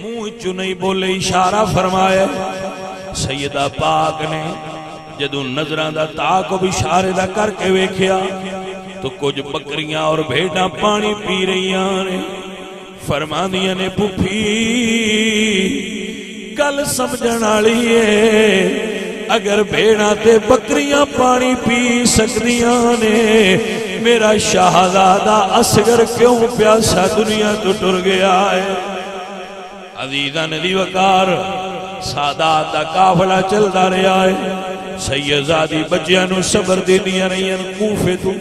منہ چو نہیں بولے اشارہ فرمایا سیدہ پاک نے جدو نظران دا تاکو اشارے دا کر کے ویکھیا تو کچھ بکریاں اور بھیڑاں پانی پی رہیاں نے فرما دیا نے پھوپھی گل سمجھن والی ہے اگر بھیڑاں تے بکریاں پانی پی سکدیاں نے میرا شہزادہ اصغر کیوں پیاسا دنیا تو ٹر گیا ہے عزیزاں دی وقار سادات دا قافلہ چلدا رہیا ہے سیدزادی بچیاں نو صبر دیندیاں رہیاں کوفے تو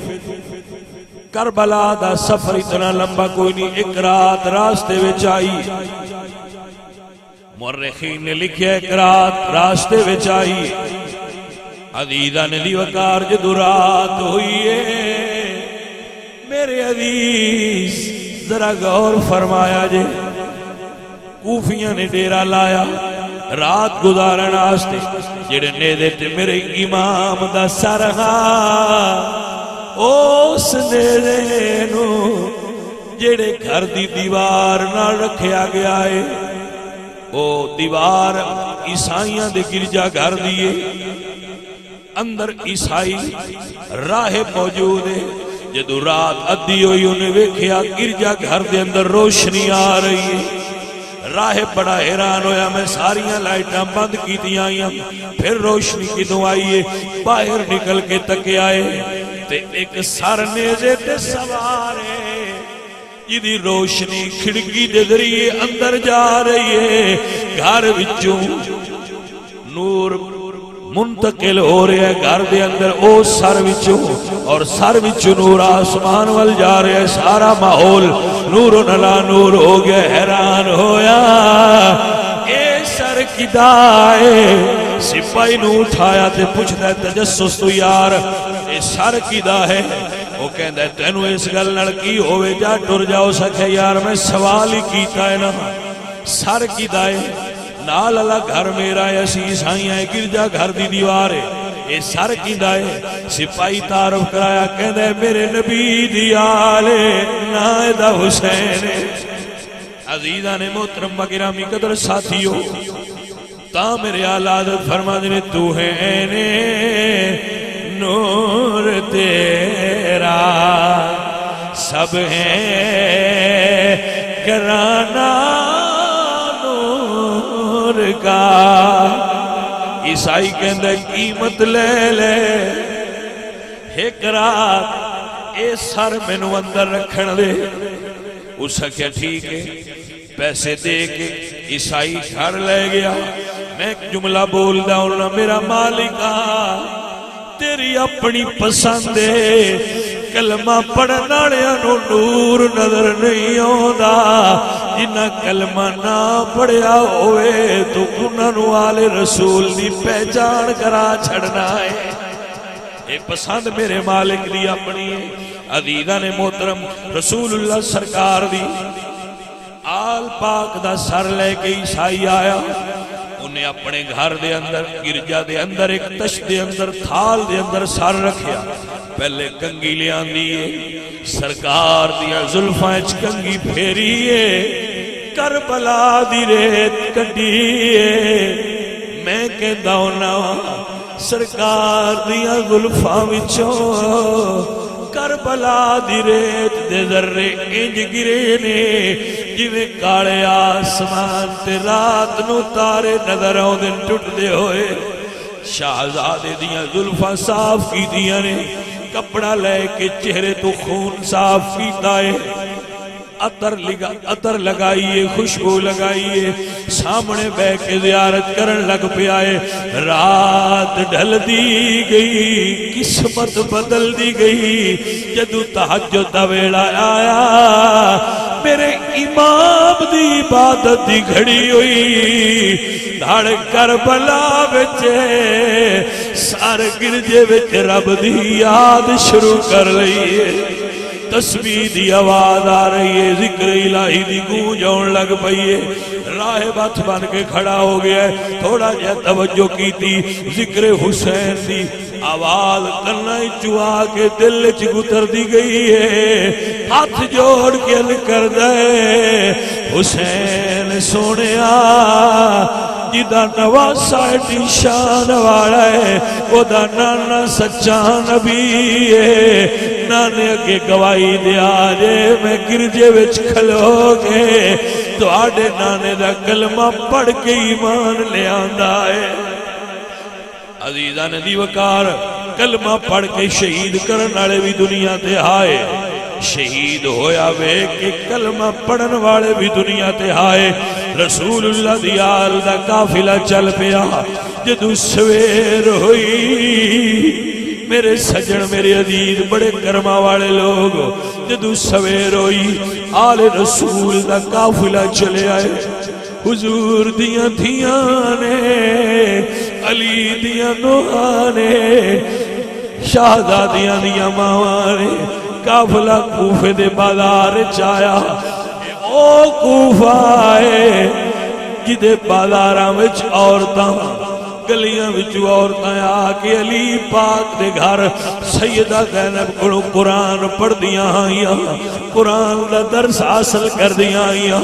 کربلا دا سفر اتنا لمبا کوئی نہیں ایک رات راستے وچ آئی مورخین نے لکھیا ایک رات راستے وچ آئی عزیزاں دی وقار جدو رات ہوئی ہے میرے عزیز ذرا غور فرمایا جے کوفیاں نے ڈیرا لایا رات گزارن واسطے جڑے نیدے تے میرے امام دا سرہا اس نیدے نو جڑے گھر دی دیوار نہ رکھیا گیا ہے او دیوار عیسائیاں دے گرجا گھر دیئے اندر عیسائی راہب موجود ہے جدو رات ادھی ہوئی انہیں ویکھیا گرجا گھر دے اندر روشنی آ رہی ہے راہب بڑا حیران ہویا میں ساریاں لائٹاں بند کی دیا پھر روشنی کی دو آئیے باہر نکل کے تکے آئے تے ایک سر نیزے تے سوارے جدی روشنی کھڑکی دے ذریعے اندر جا رہی ہے گھر وچوں نور منتقل ہو رہا ہے گھر دے اندر او سر وچوں اور سر وچوں نور آسمان وال جا رہا ہے سارا ماحول نور و نلا نور ہو گیا حیران ہویا اے سر کدا ہے سپاہی نو اٹھایا تے پوچھدا ہے تجسس تو یار اے سر کیدا ہے؟ وہ کہندا ہے تینوں اس گل نال کی ہوے جا ٹر جاؤ سکے یار میں سوال ہی کیتا ہے نا سر کیدا ہے؟ نال والا گھر میرا ہے اسی عیسائیاں گرجا گھر دی دیوار ہے اے سر کیدا ہے؟ سپاہی تعارف کرایا کہندا ہے میرے نبی دی آل نا دا حسین عزیزاں نے محترم گرامی قدر ساتھیو تا میرے آلہ فرما دے تو ہے اینے نور تیرا سب ہے گھرانہ نور کا عیسائی کہندہ قیمت لے لے ایک رات اے سر مینوں اندر رکھن دے اس کیا ٹھیک ہے پیسے دے کے عیسائی گھر لے گیا میں ایک جملہ بول دا ہوں میرا مالکا تیری اپنی پسند ہے کلمہ پڑھن والےاں نوں نور نظر نہیں آوندا جنہاں کلمہ نہ پڑھیا ہوئے تو انہاں نوں آل رسول دی پہچان کرا چھڑنا ہے اے پسند میرے مالک دی اپنی ہے عزیزاں نے محترم رسول اللہ سرکار دی آل پاک دا سر لے کے عیسائی آیا انہیں اپنے گھر دے اندر گرجا دے اندر ایک تش دے اندر تھال دے اندر سر رکھیا پہلے کنگی لے آندیے سرکار دیا زلفاں اچ کنگی پھیریے کربلا دی ریت کڈیے میں کہندا ہونا سرکار دیا زلفاں وچوں کربلا دی ریت دے ذرے انج گرے نے جویں کالے آسمان تے رات نو تارے نظر آؤندے ٹٹدے ہوئے شہزادے دیاں زلفاں صاف کیتیاں نے کپڑا لے کے چہرے تو خون صاف کیتا ہے عطر لگائیے خوشبو لگائیے سامنے بے کے زیارت کرن لگ پیا ہے رات ڈھل دی گئی قسمت بدل دی گئی جدو تہجد دا ویلا آیا میرے امام دی عبادت دی گھڑی ہوئی دھڑ کربلا وچ سار گرجے وچ رب دی یاد شروع کر لئیے تسبیح دی آواز آ رہی ہے ذکر الہی دی گونج آن لگ پئی ہے راہب ہاتھ بن کے کھڑا ہو گیا ہے تھوڑا جہا توجہ کی تھی ذکر حسین دی آواز کرنا چوا کے دل چ گتر دی گئی ہے ہاتھ جوڑ کے کر دے حسین سونیا جدا نواسا ایڈی شان والا ہے او دا نانا سچا نبی ہے نانے اگے گواہی دیا جے میں گرجے وچ کھلو گے تو آڈے نانے دا کلمہ پڑھ کے ایمان لے آندہ ہے عزیزان دی وقار کلمہ پڑھ کے شہید کرن والے بھی دنیا تے آئے شہید ہویا وے کہ کلمہ پڑھن والے بھی دنیا تے آئے رسول اللہ دی آل دا قافلہ چل پیا جدو سویر ہوئی میرے سجن میرے عزیز بڑے کرما والے لوگ جدو سویر ہوئی آل رسول دا قافلہ چلے آئے حضور دیاں دھیاں نے علی دیاں نوحانے شہزادیاں دیاں ماوانے قافلہ کوفے دے بازار چایا او کوفہ ہے جدے بازاراں وچ عورتاں گلیاں وچوں عورتاں آ کے علی پاک دے گھر سیدہ زینب کولوں قرآن پڑھ دیاں آئیاں قرآن دا درس حاصل کر دیاں آئیاں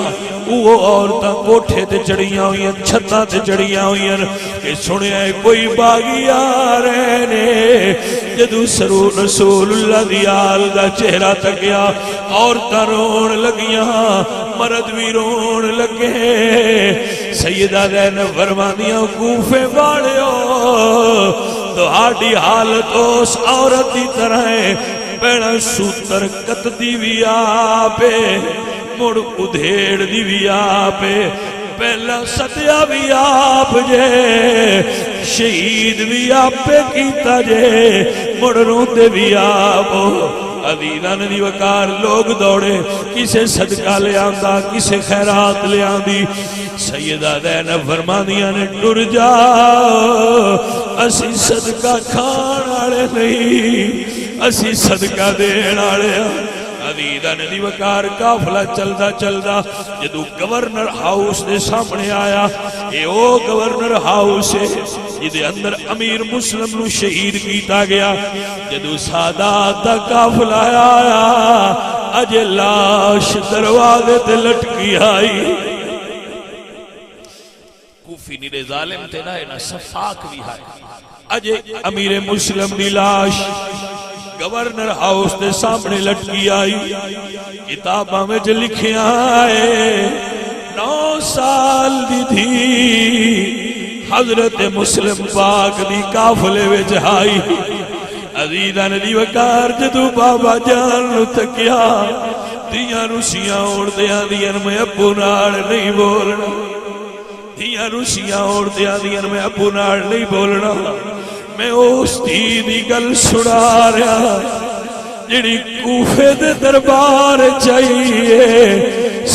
وہ عورتاں کوٹھے تے چڑھیاں ہوئیاں چھتاں تے چڑھیاں ہوئیاں کہ سنیا ہے کوئی باغی آ رہے نے جدو سرور رسول اللہ دی آل دا چہرہ تکیا عورتاں رون لگیاں مرد بھی رون لگے سیدہ زینب فرماندیاں کوفے والےو تو آڈی حالت اس عورت دی طرح ہے پہلا سوتر کت دی بھی آپے مڑ ادھیڑ دی بھی آپے پہلا ستیا بھی آپ جے شہید بھی آپے کیتا جے مڑ روندے بھی آپ عزیزان دی وقار لوگ دوڑے کسے صدقہ لے آندا کسے خیرات لے آندی سیدہ زینب فرماندیاں نے ٹر جا اسی صدقہ کھان والے نہیں اسی صدقہ دین والے عزیزان دی وقار قافلہ چلدا چلدا جدو گورنر ہاؤس دے سامنے آیا اے او گورنر ہاؤس ہے جدے اندر امیر مسلم نو شہید کیتا گیا جدو سادات دا قافلہ آیا اجے لاش دروازے تے لٹکی آئی کوفی نیرے ظالم تے نہ صفاق بھی ہے اجے امیر مسلم دی لاش گورنر ہاؤس دے سامنے لٹکی آئی کتاباں میں جو لکھیا ہے 9 سال دی تھی حضرت مسلم پاک دی قافلے وچ آئی عزیزاں دی وقار جدو بابا جان نو تکیا دیاں روسیاں اڑدیاں دیاں میں ابو نال نہیں بولنا دیاں روسیاں اڑدیاں دیاں میں ابو نال نہیں بولنا میں اس دی گل سنا رہا جڑی کوفے دے دربار چاہیے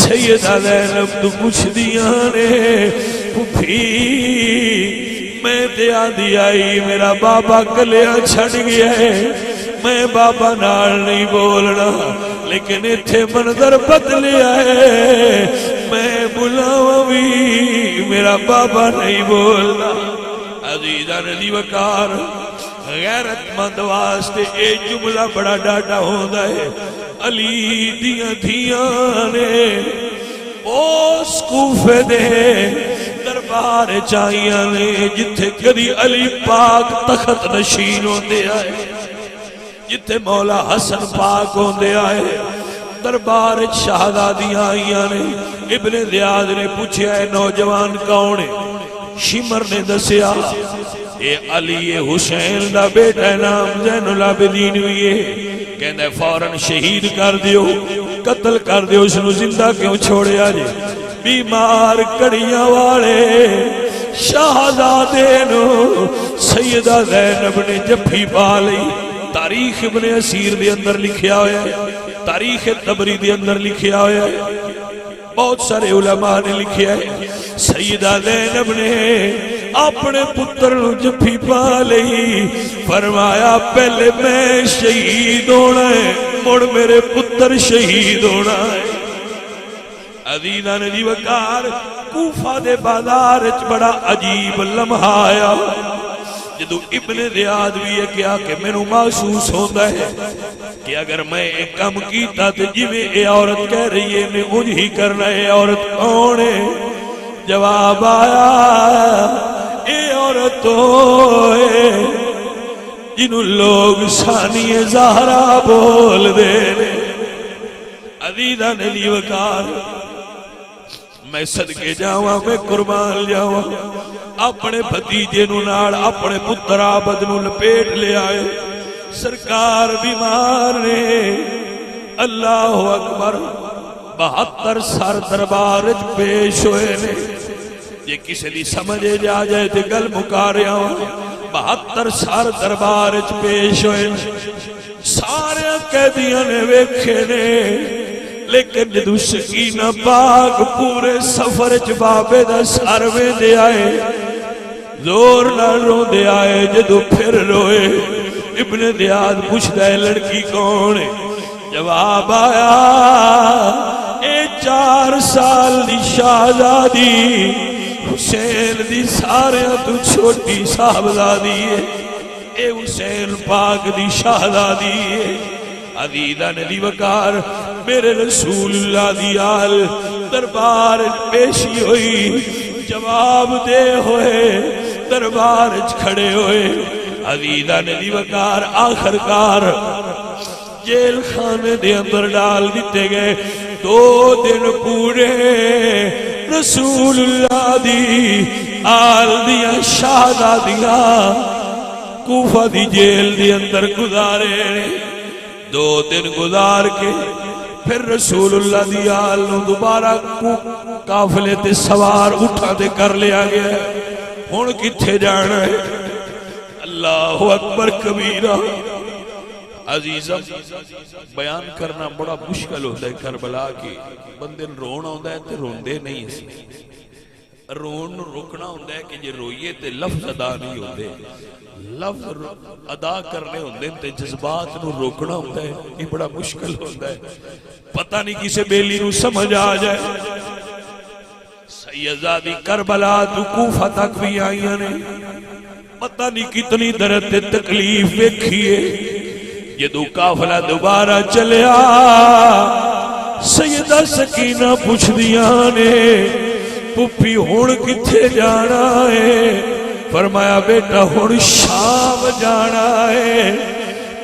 سیدہ زینب تو پوچھ دیاں نے پھوپھی میں تے آندی آئی میرا بابا کلیا چھڑ گیا ہے میں بابا نال نہیں بولنا لیکن ایتھے منظر بدلیا ہے میں بلاواں بھی میرا بابا نہیں بولنا عزیزان دی وقار غیرت مند واسطے اے جملہ بڑا ڈاٹا ہوندا ہے علی دیاں دھیاں نے اس کوفے دے دربار چائیاں نے جتھے کدی علی پاک تخت نشین ہوندے آئے جتھے مولا حسن پاک ہوندے آئے دربار شہزادیاں آئیاں نے ابن زیاد نے پوچھا ہے نوجوان کون ہے شمر نے دسیا اے علی حسین دا بیٹا نام زین العابدین ہوئی ہے کہندے فوراً شہید کر دیو قتل کر دیو اس نو زندہ کیوں چھوڑے آجے بیمار کڑیاں والے شہزادے نو سیدہ زینب نے جفی پا لئی تاریخ ابن اسیر دے اندر لکھیا ہویا ہے تاریخ طبری دے اندر لکھیا ہویا ہے بہت سارے علماء نے لکھیا ہے سیدہ زینب نے اپنے پتر نو جفی پا لئی فرمایا پہلے میں شہید ہونا ہے مڑ میرے پتر شہید ہونا ہے عزیزان دی وقار کوفہ دے بازار وچ بڑا عجیب لمحہ آیا جدو ابن زیاد بھی ہے کیا کہ میں نو محسوس ہوتا ہے کہ اگر میں ایک کام کیتا تو جی میں اے عورت کہہ رہی ہے میں انج ہی کرنا ہے عورت کون ہے جواب آیا اے عورت ہوئے جنہوں لوگ ثانی زہرا بول دے عزیزہ نے وقار میں صدقے جاواں میں قربان جاواں اپنے بھتیجے نو نال اپنے پتر عابد نو لپیٹ لے آئے سرکار بیمار نے اللہ اکبر 72 سر دربار وچ پیش ہوئے نے جے کسی دی سمجھے جا جائے تے گل مکا رہا ہوں 72 سر دربار وچ پیش ہوئے سارے قیدیاں نے ویکھے نے لیکن جدو سکینہ پاک پورے سفر چ بابے دا سر ویندے آئے زور نہ رو دے آئے جدو پھر روئے ابن زیاد پوچھتا ہے لڑکی کون ہے جواب آیا اے 4 سال دی شہزادی حسین دی سارے تو چھوٹی صاحبزادی ہے اے حسین پاک دی شہزادی ہے عزیزان دی وقار میرے رسول اللہ دی آل دربار پیشی ہوئی جواب دے ہوئے دربار کھڑے ہوئے عزیزان دی وقار آخر کار جیل خانے دے اندر ڈال دیتے گئے 2 دن پورے رسول اللہ دی آل دیا شہزادیاں کوفہ دی جیل دی اندر گزارے 2 دن گزار کے پھر رسول اللہ دی آل نو دوبارہ قافلے تے سوار اٹھا دے کر لیا گیا ہن کتھے جانا ہے اللہ اکبر کبیرہ عزیزم بیان کرنا بڑا مشکل ہوتا ہے کربلا کی بندے رون آتا ہے تے روندے نہیں اسی رون روکنا ہوتا ہے کہ جے روئیے تے لفظ ادا نہیں ہوتے لفظ ادا کرنے ہوتے تے جذبات نو روکنا ہوتا ہے یہ بڑا مشکل ہوتا ہے پتہ نہیں کسے بیلی نو سمجھ آ جائے سیدزادی کربلا تو کوفہ تک بھی آئیاں نے پتہ نہیں کتنی درد تکلیف ویکھیے جدو قافلہ دوبارہ چلیا سیدہ سکینہ پوچھ دیاں نے پپی ہون کتھے جانا ہے فرمایا بیٹا ہون شام جانا ہے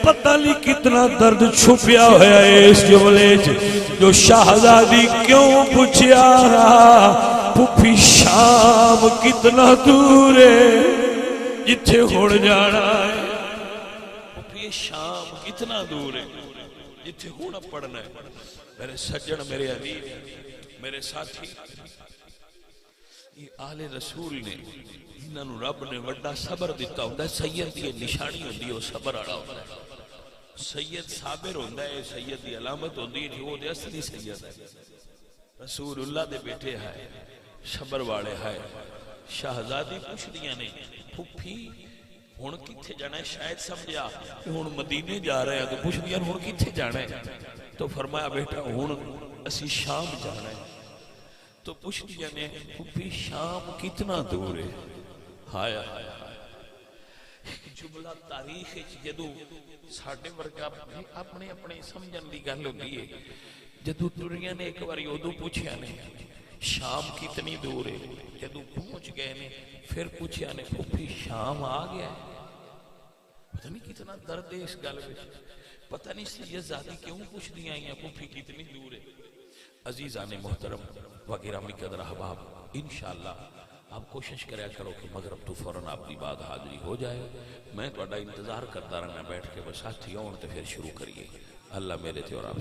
پتہ نہیں کتنا درد چھپیا ہوا ہے اس جملے جو شہزادی کیوں پوچھیا رہا پپی شام کتنا دور ہے جتھے ہون جانا ہے پپی شام کتنا دور ہے جتھے ہونا پڑنا ہے میرے سجن میرے حبیب میرے ساتھی یہ آل رسول نے انہوں رب نے وڈا صبر دیتا ہوتا ہے سید دی نشانی ہوتی ہے وہ صبر آڑا ہوتا ہے سید صابر ہوتا ہے سید دی علامت ہوتی ہے وہ دے اصلی سید ہے رسول اللہ دے بیٹے ہے صبر والے ہے شہزادی پوچھ دیا نے پھوپھی ہون کتھے جانا ہے شاید سمجھا کہ ہون مدینے جا رہے ہیں تو پوچھ دیا ہون کتھے جانا ہے تو فرمایا بیٹا ہون اسی شام جانا ہے تو پوچھ دیا نے پھوپھی شام کتنا دور ہے ہایا جملہ تاریخ جدو ساڑھے ورگا اپنے اپنے سمجھن دی گل ہوتی ہے جدو دنیا نے ایک بار یودو پوچھیا نے شام کتنی دور ہے جدو پہنچ گئے نے پھر پوچھیا نے پھوپھی شام آ گیا ہے پتہ نہیں کتنا درد ہے اس گل میں پتہ نہیں سید زادی کیوں پوچھ دیا ہیں پھوپھی کتنی دور ہے عزیزان محترم وغیرہ میں قدر احباب انشاءاللہ آپ کوشش کریا کرو کہ مغرب تو فوراً آپ کی بات حاضری ہو جائے میں تو انتظار کرتا رہنا بیٹھ کے بس ساتھی ہوں تو پھر شروع کریے اللہ میرے تھے اور آپ